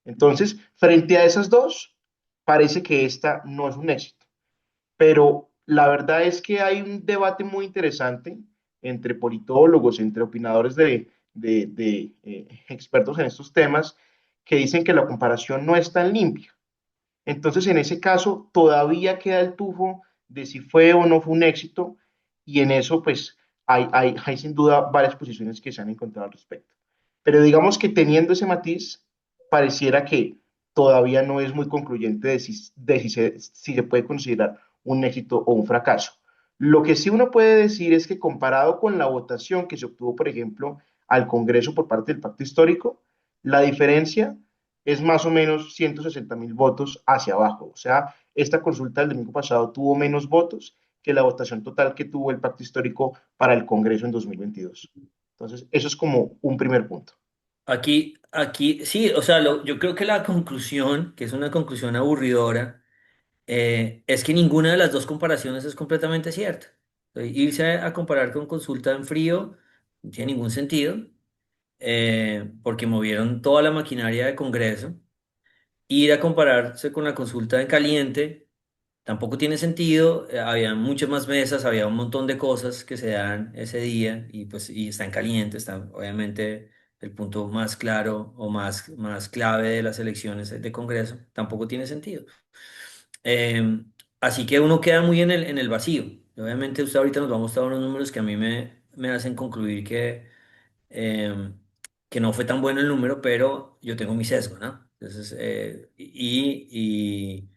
Entonces, frente a esas dos, parece que esta no es un éxito. Pero la verdad es que hay un debate muy interesante entre politólogos, entre opinadores de expertos en estos temas, que dicen que la comparación no es tan limpia. Entonces, en ese caso, todavía queda el tufo de si fue o no fue un éxito, y en eso, pues, hay sin duda varias posiciones que se han encontrado al respecto. Pero digamos que teniendo ese matiz, pareciera que todavía no es muy concluyente de si se puede considerar un éxito o un fracaso. Lo que sí uno puede decir es que comparado con la votación que se obtuvo, por ejemplo, al Congreso por parte del Pacto Histórico, la diferencia es más o menos 160.000 votos hacia abajo. O sea, esta consulta del domingo pasado tuvo menos votos que la votación total que tuvo el Pacto Histórico para el Congreso en 2022. Entonces, eso es como un primer punto. Aquí, sí, o sea, yo creo que la conclusión, que es una conclusión aburridora, es que ninguna de las dos comparaciones es completamente cierta. Irse a comparar con consulta en frío no tiene ningún sentido, porque movieron toda la maquinaria de Congreso. Ir a compararse con la consulta en caliente tampoco tiene sentido. Había muchas más mesas, había un montón de cosas que se dan ese día y pues y está en caliente, está obviamente el punto más claro o más clave de las elecciones de Congreso. Tampoco tiene sentido. Eh, Así que uno queda muy en el vacío. Y obviamente usted ahorita nos va a mostrar unos números que a mí me hacen concluir eh, que no fue tan bueno el número, pero yo tengo mi sesgo, ¿no? Entonces, y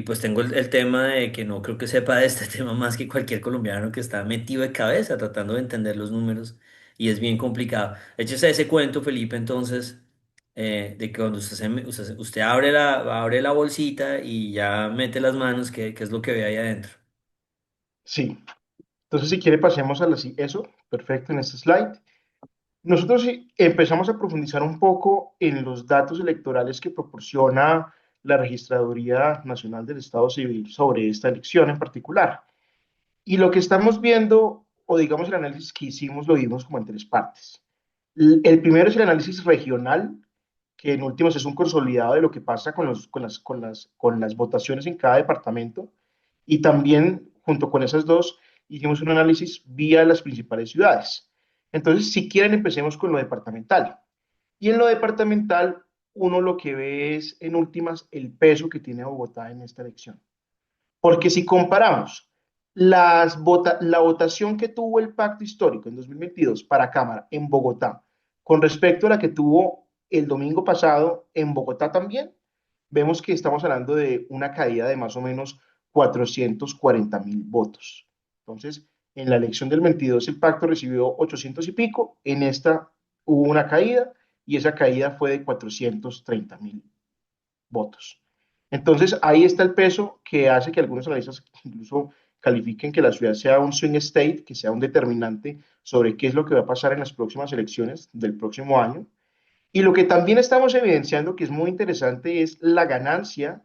pues tengo el tema de que no creo que sepa de este tema más que cualquier colombiano que está metido de cabeza tratando de entender los números y es bien complicado. Échese ese cuento, Felipe, entonces, de que cuando usted abre la bolsita y ya mete las manos, ¿qué es lo que ve ahí adentro? Sí. Entonces, si quiere, pasemos a eso. Perfecto, en este slide. Nosotros sí empezamos a profundizar un poco en los datos electorales que proporciona la Registraduría Nacional del Estado Civil sobre esta elección en particular. Y lo que estamos viendo, o digamos el análisis que hicimos, lo vimos como en tres partes. El primero es el análisis regional, que en últimas es un consolidado de lo que pasa con las votaciones en cada departamento. Y también, junto con esas dos, hicimos un análisis vía las principales ciudades. Entonces, si quieren, empecemos con lo departamental. Y en lo departamental, uno lo que ve es, en últimas, el peso que tiene Bogotá en esta elección. Porque si comparamos la votación que tuvo el pacto histórico en 2022 para Cámara en Bogotá con respecto a la que tuvo el domingo pasado en Bogotá también, vemos que estamos hablando de una caída de más o menos 440.000 votos. Entonces, en la elección del 22 el pacto recibió 800 y pico, en esta hubo una caída y esa caída fue de 430.000 votos. Entonces, ahí está el peso que hace que algunos analistas incluso califiquen que la ciudad sea un swing state, que sea un determinante sobre qué es lo que va a pasar en las próximas elecciones del próximo año. Y lo que también estamos evidenciando, que es muy interesante, es la ganancia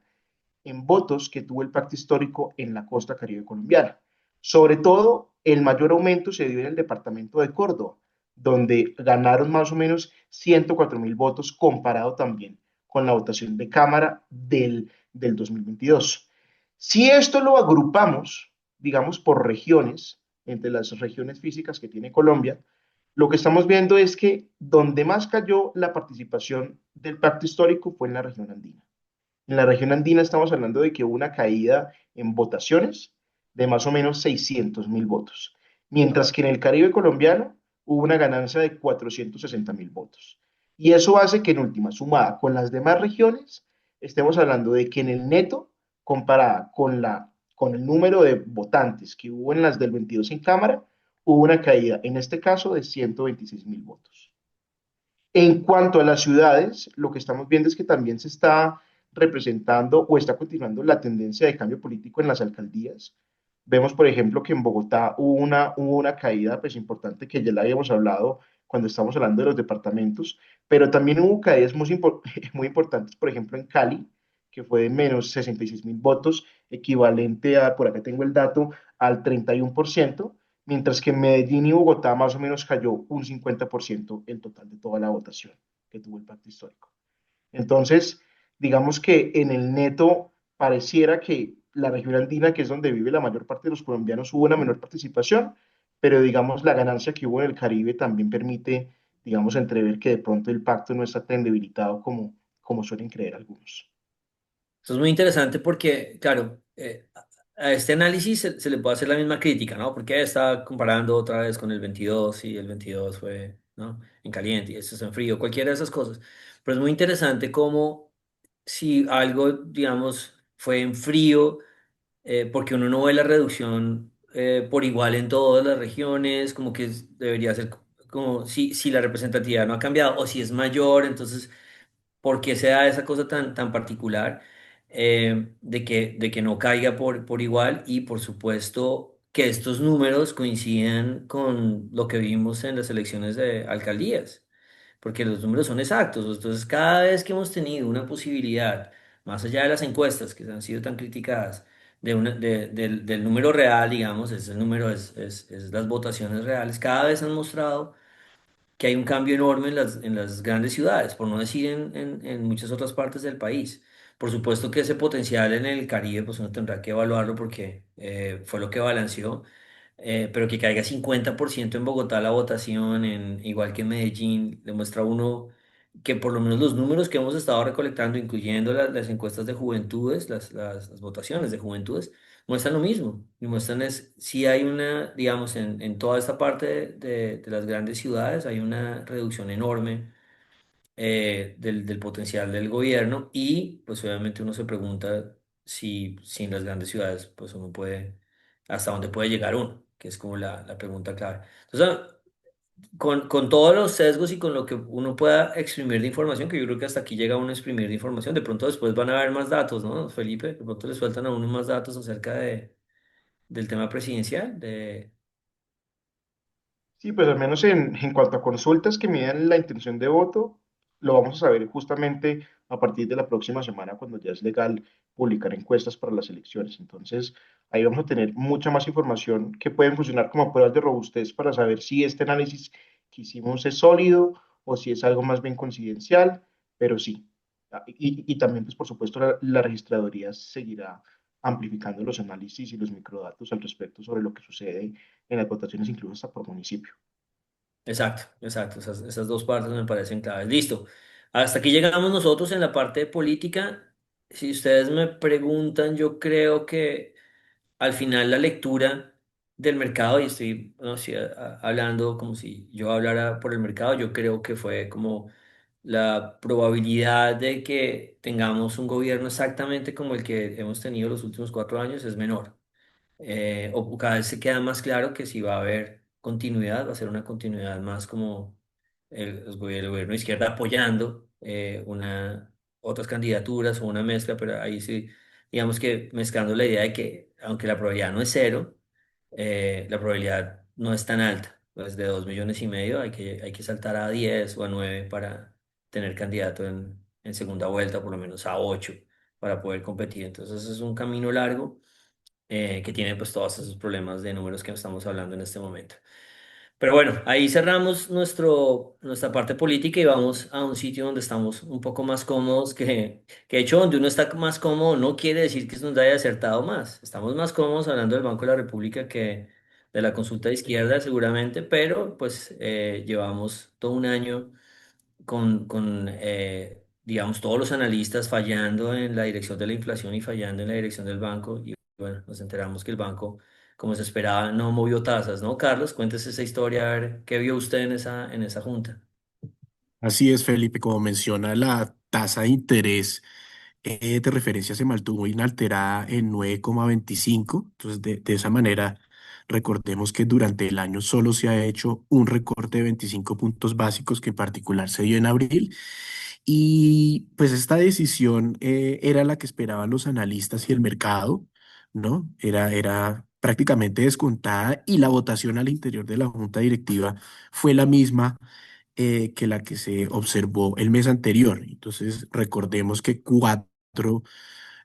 en votos que tuvo el pacto histórico en la costa caribe colombiana. Sobre todo, el mayor aumento se dio en el departamento de Córdoba, donde ganaron más o menos 104.000 votos comparado también con la votación de Cámara del 2022. Si esto lo agrupamos, digamos, por regiones, entre las regiones físicas que tiene Colombia, lo que estamos viendo es que donde más cayó la participación del pacto histórico fue en la región andina. En la región andina estamos hablando de que hubo una caída en votaciones de más o menos 600.000 votos, mientras que en el Caribe colombiano hubo una ganancia de 460.000 votos. Y eso hace que en última, sumada con las demás regiones, estemos hablando de que en el neto, comparada con el número de votantes que hubo en las del 22 en Cámara, hubo una caída, en este caso, de 126.000 votos. En cuanto a las ciudades, lo que estamos viendo es que también se está representando o está continuando la tendencia de cambio político en las alcaldías. Vemos, por ejemplo, que en Bogotá hubo una caída pues, importante que ya la habíamos hablado cuando estamos hablando de los departamentos, pero también hubo caídas muy importantes, por ejemplo, en Cali, que fue de menos 66.000 votos, equivalente a, por acá tengo el dato, al 31%, mientras que en Medellín y Bogotá más o menos cayó un 50% el total de toda la votación que tuvo el pacto histórico. Entonces, digamos que en el neto pareciera que la región andina, que es donde vive la mayor parte de los colombianos, hubo una menor participación, pero digamos la ganancia que hubo en el Caribe también permite, digamos, entrever que de pronto el pacto no está tan debilitado como suelen creer algunos. Esto es muy interesante porque, claro, a este análisis se le puede hacer la misma crítica, ¿no? Porque está comparando otra vez con el 22 y el 22 fue, ¿no? En caliente y esto es en frío, cualquiera de esas cosas. Pero es muy interesante cómo si algo, digamos, fue en frío, porque uno no ve la reducción por igual en todas las regiones, como que debería ser como si la representatividad no ha cambiado o si es mayor, entonces por qué se da esa cosa tan particular de que no caiga por igual y por supuesto que estos números coincidan con lo que vimos en las elecciones de alcaldías, porque los números son exactos. Entonces, cada vez que hemos tenido una posibilidad, más allá de las encuestas que han sido tan criticadas, del número real, digamos, ese número es las votaciones reales, cada vez han mostrado que hay un cambio enorme en las grandes ciudades, por no decir en muchas otras partes del país. Por supuesto que ese potencial en el Caribe, pues uno tendrá que evaluarlo porque fue lo que balanceó, pero que caiga 50% en Bogotá la votación, igual que en Medellín, demuestra a uno que por lo menos los números que hemos estado recolectando, incluyendo las encuestas de juventudes, las votaciones de juventudes, muestran lo mismo. Y muestran es si hay una, digamos, en toda esta parte de las grandes ciudades, hay una reducción enorme del potencial del gobierno y pues obviamente uno se pregunta si sin las grandes ciudades pues uno puede, hasta dónde puede llegar uno, que es como la pregunta clave. Entonces, con todos los sesgos y con lo que uno pueda exprimir de información, que yo creo que hasta aquí llega uno a exprimir de información, de pronto después van a haber más datos, ¿no, Felipe? De pronto le sueltan a uno más datos acerca del tema presidencial, Sí, pues al menos en cuanto a consultas que miden la intención de voto, lo vamos a saber justamente a partir de la próxima semana, cuando ya es legal publicar encuestas para las elecciones. Entonces, ahí vamos a tener mucha más información que pueden funcionar como pruebas de robustez para saber si este análisis que hicimos es sólido o si es algo más bien coincidencial. pero sí. Y también, pues por supuesto, la registraduría seguirá amplificando los análisis y los microdatos al respecto sobre lo que sucede en las votaciones, incluso hasta por municipio. Exacto, exacto. Esas dos partes me parecen claves. Listo. Hasta aquí llegamos nosotros en la parte política. Si ustedes me preguntan, yo creo que al final la lectura del mercado, y estoy no sé, hablando como si yo hablara por el mercado, yo creo que fue como la probabilidad de que tengamos un gobierno exactamente como el que hemos tenido los últimos 4 años es menor. O cada vez se queda más claro que si va a haber continuidad, va a ser una continuidad más como el gobierno de izquierda apoyando otras candidaturas o una mezcla, pero ahí sí, digamos que mezclando la idea de que aunque la probabilidad no es cero, la probabilidad no es tan alta. Pues de 2,5 millones hay que saltar a 10 o a 9 para tener candidato en segunda vuelta, por lo menos a 8 para poder competir. Entonces es un camino largo que tiene pues todos esos problemas de números que estamos hablando en este momento. Pero bueno, ahí cerramos nuestra parte política y vamos a un sitio donde estamos un poco más cómodos, que de hecho donde uno está más cómodo no quiere decir que nos haya acertado más. Estamos más cómodos hablando del Banco de la República que de la consulta de izquierda seguramente, pero pues llevamos todo un año con digamos, todos los analistas fallando en la dirección de la inflación y fallando en la dirección del banco. Y bueno, nos enteramos que el banco, como se esperaba, no movió tasas, ¿no? Carlos, cuéntese esa historia, a ver, ¿qué vio usted en esa junta? Así es, Felipe, como menciona, la tasa de interés de referencia se mantuvo inalterada en 9,25. Entonces, de esa manera, recordemos que durante el año solo se ha hecho un recorte de 25 puntos básicos que en particular se dio en abril. Y pues esta decisión era la que esperaban los analistas y el mercado, ¿no? Era prácticamente descontada y la votación al interior de la junta directiva fue la misma que la que se observó el mes anterior. Entonces, recordemos que cuatro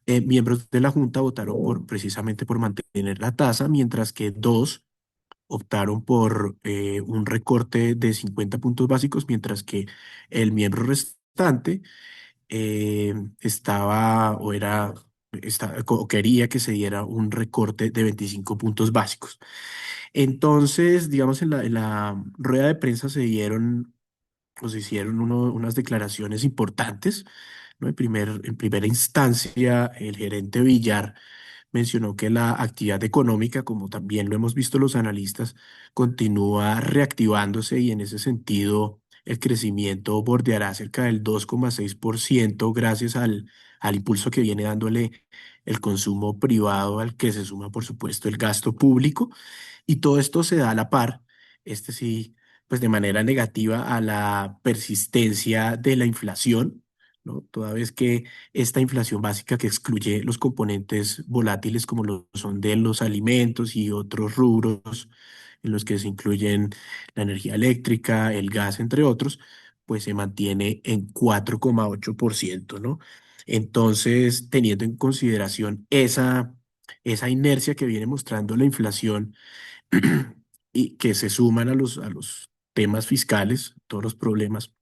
miembros de la junta votaron precisamente por mantener la tasa, mientras que dos optaron por un recorte de 50 puntos básicos, mientras que el miembro restante estaba o era... o quería que se diera un recorte de 25 puntos básicos. Entonces, digamos, en la rueda de prensa se hicieron unas declaraciones importantes, ¿no? En primera instancia, el gerente Villar mencionó que la actividad económica, como también lo hemos visto los analistas, continúa reactivándose y en ese sentido el crecimiento bordeará cerca del 2,6% gracias al impulso que viene dándole el consumo privado, al que se suma, por supuesto, el gasto público. Y todo esto se da a la par, sí, pues de manera negativa a la persistencia de la inflación, ¿no? Toda vez que esta inflación básica que excluye los componentes volátiles como lo son de los alimentos y otros rubros en los que se incluyen la energía eléctrica, el gas, entre otros, pues se mantiene en 4,8%, ¿no? Entonces, teniendo en consideración esa inercia que viene mostrando la inflación, y que se suman a los temas fiscales, todos los problemas,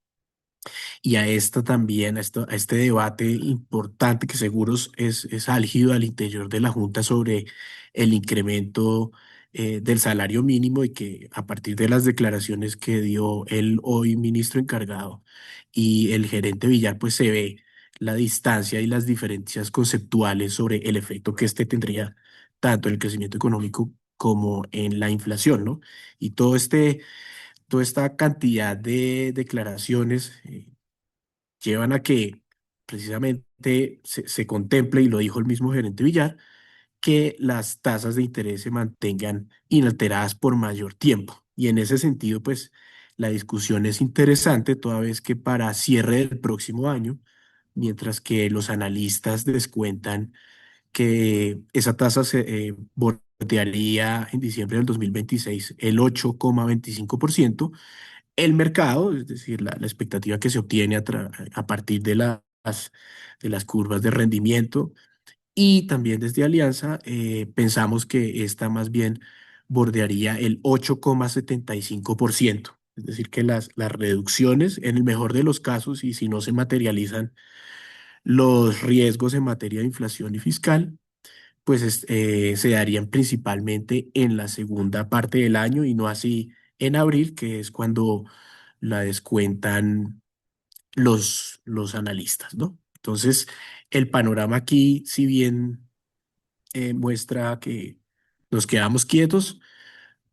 y a esta también, a este debate importante que seguros es álgido al interior de la Junta sobre el incremento del salario mínimo y que a partir de las declaraciones que dio el hoy ministro encargado y el gerente Villar, pues se ve la distancia y las diferencias conceptuales sobre el efecto que este tendría tanto en el crecimiento económico como en la inflación, ¿no? Y toda esta cantidad de declaraciones llevan a que precisamente se contemple, y lo dijo el mismo gerente Villar, que las tasas de interés se mantengan inalteradas por mayor tiempo. Y en ese sentido, pues la discusión es interesante, toda vez que para cierre del próximo año, mientras que los analistas descuentan que esa tasa se bordearía en diciembre del 2026 el 8,25%. El mercado, es decir, la expectativa que se obtiene a partir de las curvas de rendimiento y también desde Alianza, pensamos que esta más bien bordearía el 8,75%. Es decir, que las reducciones, en el mejor de los casos, y si no se materializan los riesgos en materia de inflación y fiscal, pues se darían principalmente en la segunda parte del año y no así en abril, que es cuando la descuentan los analistas, ¿no? Entonces, el panorama aquí, si bien muestra que nos quedamos quietos,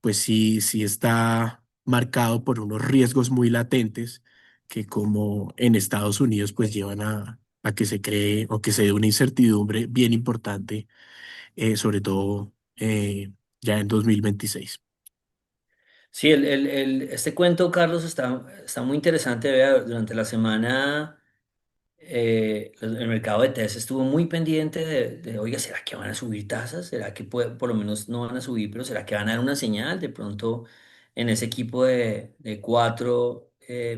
pues sí, sí está marcado por unos riesgos muy latentes que como en Estados Unidos pues llevan a que se cree o que se dé una incertidumbre bien importante, sobre todo ya en 2026. Sí, este cuento, Carlos, está muy interesante. Vea, durante la semana el mercado de TES estuvo muy pendiente oiga, ¿será que van a subir tasas? ¿Será que por lo menos no van a subir, pero será que van a dar una señal? De pronto, en ese equipo de cuatro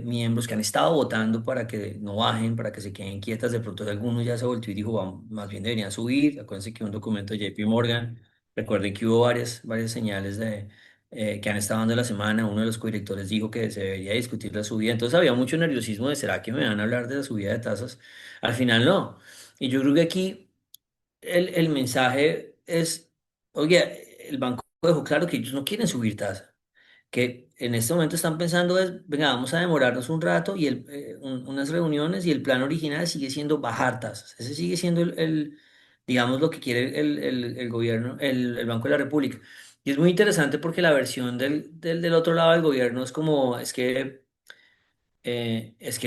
miembros que han estado votando para que no bajen, para que se queden quietas, de pronto alguno ya se volvió y dijo, "Vamos, más bien deberían subir". Acuérdense que un documento de JP Morgan, recuerden que hubo varias señales que han estado dando la semana. Uno de los codirectores dijo que se debería discutir la subida. Entonces había mucho nerviosismo de, ¿será que me van a hablar de la subida de tasas? Al final no. Y yo creo que aquí el mensaje es, oye, el banco dejó claro que ellos no quieren subir tasas, que en este momento están pensando es, venga, vamos a demorarnos un rato y unas reuniones, y el plan original sigue siendo bajar tasas. Ese sigue siendo digamos, lo que quiere el gobierno, el Banco de la República. Y es muy interesante porque la versión del otro lado del gobierno es como, es que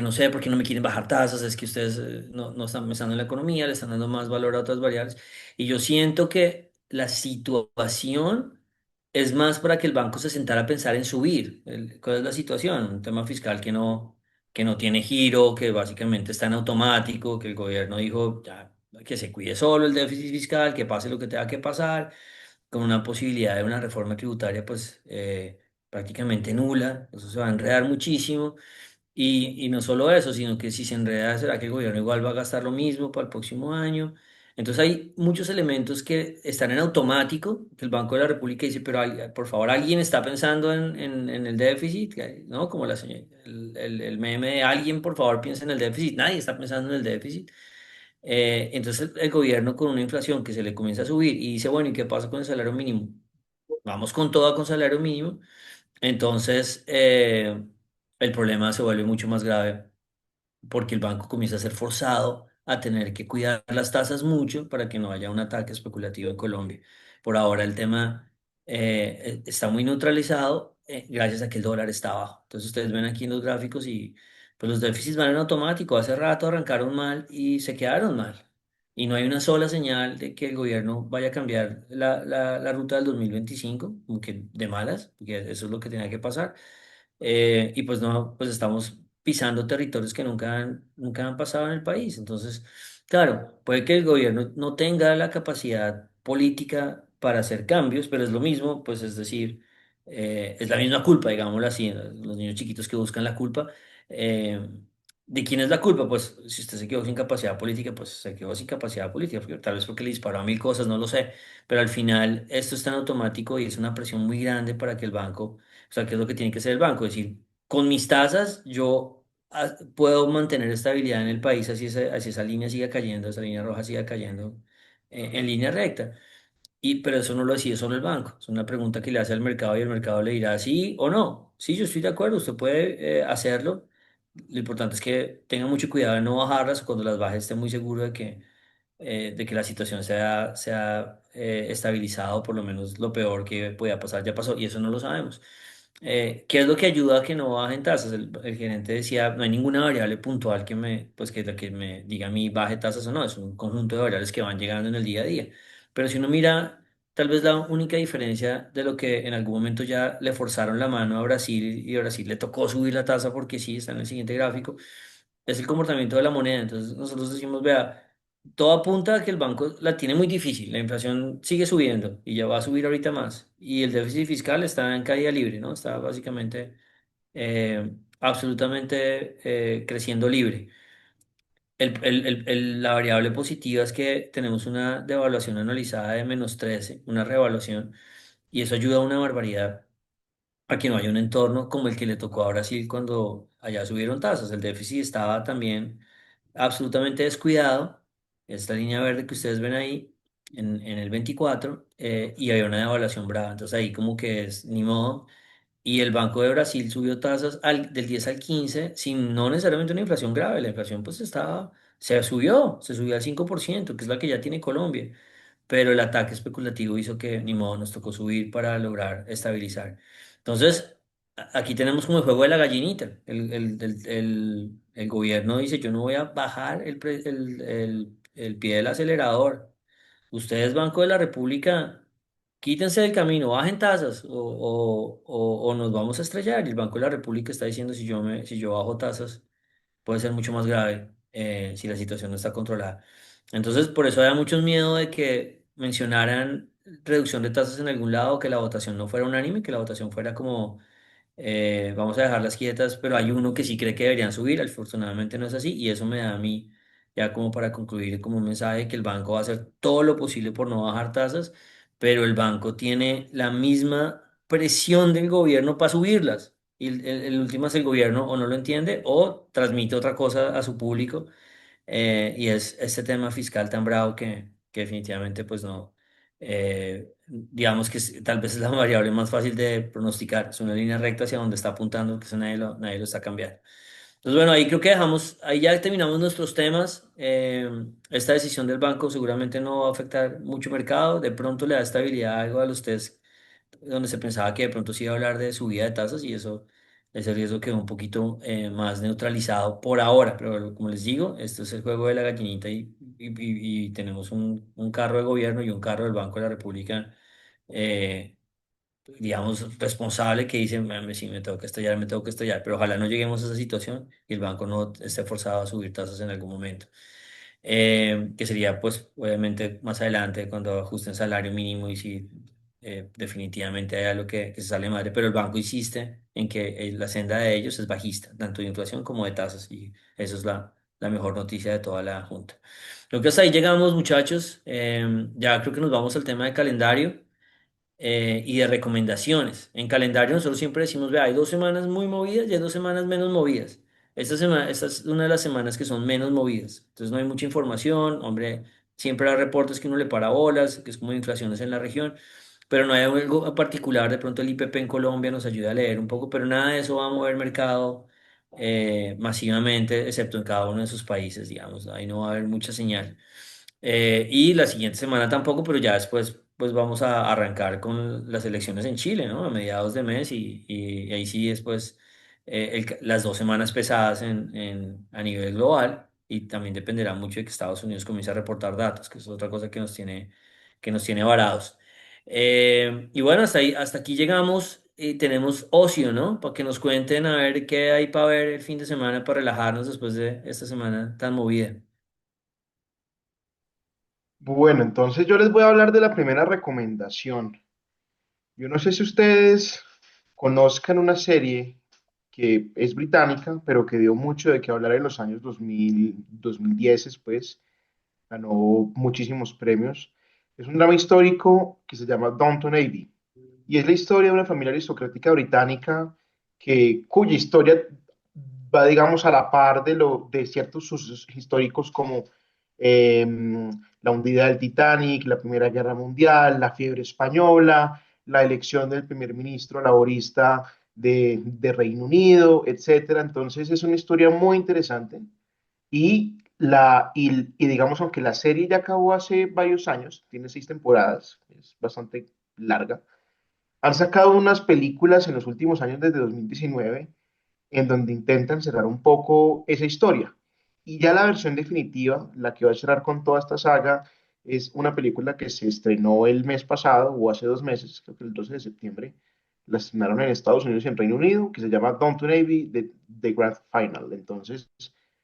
no sé por qué no me quieren bajar tasas, es que ustedes no están pensando en la economía, le están dando más valor a otras variables. Y yo siento que la situación es más para que el banco se sentara a pensar en subir. ¿Cuál es la situación? Un tema fiscal que no tiene giro, que básicamente está en automático, que el gobierno dijo ya, que se cuide solo el déficit fiscal, que pase lo que tenga que pasar, con una posibilidad de una reforma tributaria pues prácticamente nula. Eso se va a enredar muchísimo. Y no solo eso, sino que si se enreda, ¿será que el gobierno igual va a gastar lo mismo para el próximo año? Entonces hay muchos elementos que están en automático, que el Banco de la República dice, pero por favor, ¿alguien está pensando en el déficit? ¿No? Como el meme de alguien, por favor, piensa en el déficit. Nadie está pensando en el déficit. Entonces el gobierno con una inflación que se le comienza a subir y dice, bueno, ¿y qué pasa con el salario mínimo? Vamos con todo con salario mínimo. Entonces, el problema se vuelve mucho más grave porque el banco comienza a ser forzado a tener que cuidar las tasas mucho para que no haya un ataque especulativo en Colombia. Por ahora el tema está muy neutralizado gracias a que el dólar está bajo. Entonces ustedes ven aquí en los gráficos y pues los déficits van en automático. Hace rato arrancaron mal y se quedaron mal. Y no hay una sola señal de que el gobierno vaya a cambiar la ruta del 2025, como que de malas, porque eso es lo que tenía que pasar. Y pues no, pues estamos pisando territorios que nunca han pasado en el país. Entonces, claro, puede que el gobierno no tenga la capacidad política para hacer cambios, pero es lo mismo, pues es decir, es la misma culpa, digámoslo así, los niños chiquitos que buscan la culpa. eh, ¿De quién es la culpa? Pues si usted se quedó sin capacidad política, pues se quedó sin capacidad política, tal vez porque le disparó a mil cosas, no lo sé, pero al final esto está en automático y es una presión muy grande para que el banco, o sea, ¿qué es lo que tiene que hacer el banco? Es decir, con mis tasas yo puedo mantener estabilidad en el país, así esa línea siga cayendo, esa línea roja siga cayendo en línea recta. Pero eso no lo decide solo el banco, es una pregunta que le hace al mercado y el mercado le dirá sí o no. Sí, yo estoy de acuerdo, usted puede hacerlo. Lo importante es que tenga mucho cuidado de no bajarlas, o cuando las baje esté muy seguro de que la situación sea estabilizada, o por lo menos lo peor que podía pasar ya pasó, y eso no lo sabemos. ¿Qué es lo que ayuda a que no bajen tasas? El gerente decía, no hay ninguna variable puntual pues que la que me diga a mí baje tasas o no, es un conjunto de variables que van llegando en el día a día. Pero si uno mira, tal vez la única diferencia de lo que en algún momento ya le forzaron la mano a Brasil, y a Brasil le tocó subir la tasa porque sí, está en el siguiente gráfico, es el comportamiento de la moneda. Entonces nosotros decimos, vea, todo apunta a que el banco la tiene muy difícil, la inflación sigue subiendo y ya va a subir ahorita más, y el déficit fiscal está en caída libre, ¿no? Está básicamente absolutamente creciendo libre. La variable positiva es que tenemos una devaluación analizada de -13, una revaluación, y eso ayuda a una barbaridad. a que no haya un entorno como el que le tocó a Brasil cuando allá subieron tasas. El déficit estaba también absolutamente descuidado, esta línea verde que ustedes ven ahí en el 24, y había una devaluación brava. Entonces ahí como que es ni modo. Y el Banco de Brasil subió tasas del 10 al 15 sin no necesariamente una inflación grave. La inflación pues estaba, se subió al 5%, que es la que ya tiene Colombia. Pero el ataque especulativo hizo que ni modo nos tocó subir para lograr estabilizar. Entonces, aquí tenemos como el juego de la gallinita. El gobierno dice, yo no voy a bajar el pie del acelerador. Ustedes, Banco de la República, quítense del camino, bajen tasas o nos vamos a estrellar. Y el Banco de la República está diciendo, si yo bajo tasas, puede ser mucho más grave si la situación no está controlada. Entonces, por eso había mucho miedo de que mencionaran reducción de tasas en algún lado, que la votación no fuera unánime, que la votación fuera como vamos a dejarlas quietas, pero hay uno que sí cree que deberían subir, afortunadamente no es así, y eso me da a mí, ya como para concluir, como un mensaje que el banco va a hacer todo lo posible por no bajar tasas, pero el banco tiene la misma presión del gobierno para subirlas. Y el último es el gobierno o no lo entiende o transmite otra cosa a su público, y es este tema fiscal tan bravo que definitivamente pues no, digamos que tal vez es la variable más fácil de pronosticar, es una línea recta hacia donde está apuntando, que eso nadie lo está cambiando. Entonces bueno, ahí creo que dejamos, ahí ya terminamos nuestros temas. Esta decisión del banco seguramente no va a afectar mucho mercado, de pronto le da estabilidad a algo a los test donde se pensaba que de pronto se iba a hablar de subida de tasas y eso, ese riesgo quedó un poquito más neutralizado por ahora, pero como les digo, esto es el juego de la gallinita y tenemos un carro de gobierno y un carro del Banco de la República, eh, digamos, responsable que dice, Si me tengo que estallar, me tengo que estallar", pero ojalá no lleguemos a esa situación y el banco no esté forzado a subir tasas en algún momento. Que sería pues obviamente más adelante cuando ajusten salario mínimo y si definitivamente hay algo que se sale madre, pero el banco insiste en que la senda de ellos es bajista, tanto de inflación como de tasas, y eso es la mejor noticia de toda la junta. Creo que hasta ahí llegamos, muchachos. Ya creo que nos vamos al tema de calendario y de recomendaciones. En calendario nosotros siempre decimos, vea, hay 2 semanas muy movidas y hay 2 semanas menos movidas. Esta es una de las semanas que son menos movidas. Entonces no hay mucha información, hombre, siempre hay reportes que uno le para bolas, que es como inflaciones en la región, pero no hay algo particular. De pronto el IPP en Colombia nos ayuda a leer un poco, pero nada de eso va a mover el mercado masivamente, excepto en cada uno de sus países, digamos. Ahí no va a haber mucha señal. Y la siguiente semana tampoco, pero ya después pues vamos a arrancar con las elecciones en Chile, ¿no? A mediados de mes y ahí sí después las 2 semanas pesadas a nivel global, y también dependerá mucho de que Estados Unidos comience a reportar datos, que es otra cosa que nos tiene varados. Y bueno, hasta aquí llegamos y tenemos ocio, ¿no? Para que nos cuenten a ver qué hay para ver el fin de semana para relajarnos después de esta semana tan movida. Bueno, entonces yo les voy a hablar de la primera recomendación. Yo no sé si ustedes conozcan una serie que es británica, pero que dio mucho de qué hablar en los años 2000, 2010, después ganó muchísimos premios. Es un drama histórico que se llama Downton Abbey y es la historia de una familia aristocrática británica cuya historia va, digamos, a la par de ciertos sucesos históricos como eh, la hundida del Titanic, la Primera Guerra Mundial, la fiebre española, la elección del primer ministro laborista de Reino Unido, etcétera. Entonces es una historia muy interesante y digamos, aunque la serie ya acabó hace varios años, tiene 6 temporadas, es bastante larga, han sacado unas películas en los últimos años, desde 2019, en donde intentan cerrar un poco esa historia. Y ya la versión definitiva, la que va a cerrar con toda esta saga, es una película que se estrenó el mes pasado o hace 2 meses, creo que el 12 de septiembre. La estrenaron en Estados Unidos y en Reino Unido, que se llama Downton Abbey, The Grand Final. Entonces,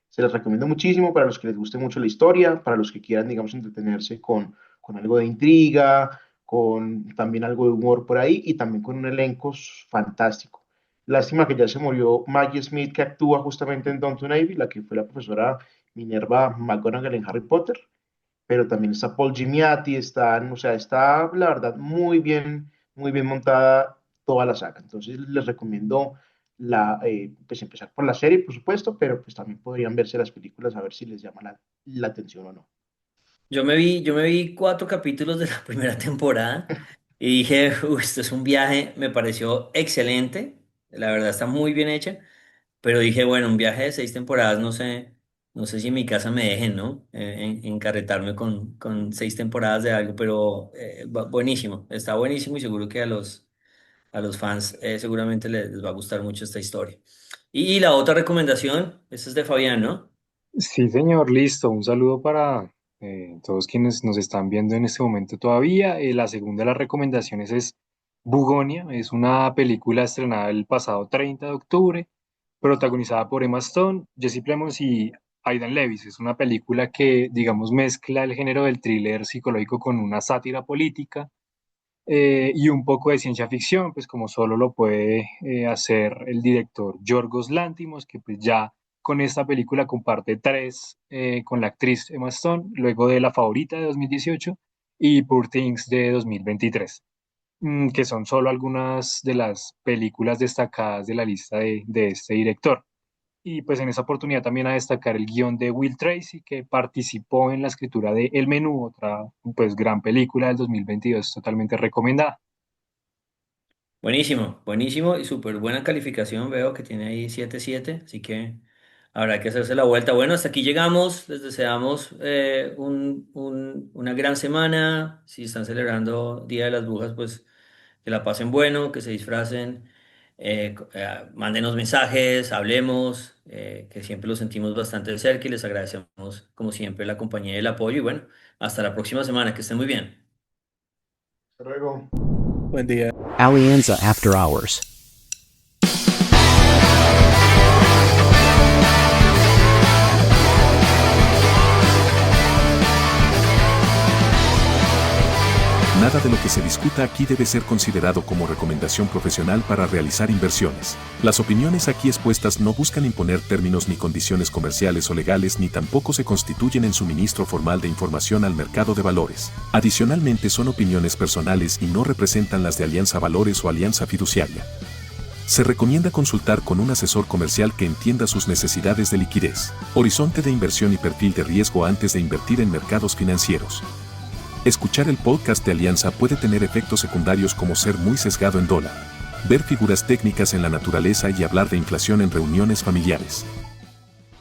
se las recomiendo muchísimo para los que les guste mucho la historia, para los que quieran, digamos, entretenerse con algo de intriga, con también algo de humor por ahí y también con un elenco fantástico. Lástima que ya se murió Maggie Smith, que actúa justamente en Downton Abbey, la que fue la profesora Minerva McGonagall en Harry Potter, pero también está Paul Giamatti, o sea, está la verdad muy bien montada toda la saga. Entonces les recomiendo pues empezar por la serie, por supuesto, pero pues también podrían verse las películas a ver si les llama la atención o no. Yo me vi 4 capítulos de la primera temporada y dije, "Uy, esto es un viaje, me pareció excelente, la verdad está muy bien hecha, pero dije, bueno, un viaje de 6 temporadas, no sé si en mi casa me dejen, ¿no? Encarretarme con 6 temporadas de algo, pero buenísimo, está buenísimo y seguro que a los fans seguramente les va a gustar mucho esta historia. Y la otra recomendación, esa es de Fabián, ¿no? Sí, señor, listo. Un saludo para todos quienes nos están viendo en este momento todavía. La segunda de las recomendaciones es Bugonia. Es una película estrenada el pasado 30 de octubre, protagonizada por Emma Stone, Jesse Plemons y Aidan Levis. Es una película que, digamos, mezcla el género del thriller psicológico con una sátira política y un poco de ciencia ficción, pues como solo lo puede hacer el director Yorgos Lanthimos, que pues ya con esta película comparte tres con la actriz Emma Stone, luego de La Favorita de 2018 y Poor Things de 2023, que son solo algunas de las películas destacadas de la lista de este director. Y pues en esa oportunidad también a destacar el guión de Will Tracy, que participó en la escritura de El Menú, otra pues gran película del 2022, totalmente recomendada. Buenísimo, buenísimo y súper buena calificación. Veo que tiene ahí 7.7, así que habrá que hacerse la vuelta. Bueno, hasta aquí llegamos. Les deseamos una gran semana. Si están celebrando Día de las Brujas, pues que la pasen bueno, que se disfracen. Mándenos mensajes, hablemos, que siempre los sentimos bastante de cerca y les agradecemos, como siempre, la compañía y el apoyo. Y bueno, hasta la próxima semana. Que estén muy bien. Hasta luego. Buen día. Alianza After Hours. Nada de lo que se discuta aquí debe ser considerado como recomendación profesional para realizar inversiones. Las opiniones aquí expuestas no buscan imponer términos ni condiciones comerciales o legales ni tampoco se constituyen en suministro formal de información al mercado de valores. Adicionalmente son opiniones personales y no representan las de Alianza Valores o Alianza Fiduciaria. Se recomienda consultar con un asesor comercial que entienda sus necesidades de liquidez, horizonte de inversión y perfil de riesgo antes de invertir en mercados financieros. Escuchar el podcast de Alianza puede tener efectos secundarios como ser muy sesgado en dólar, ver figuras técnicas en la naturaleza y hablar de inflación en reuniones familiares.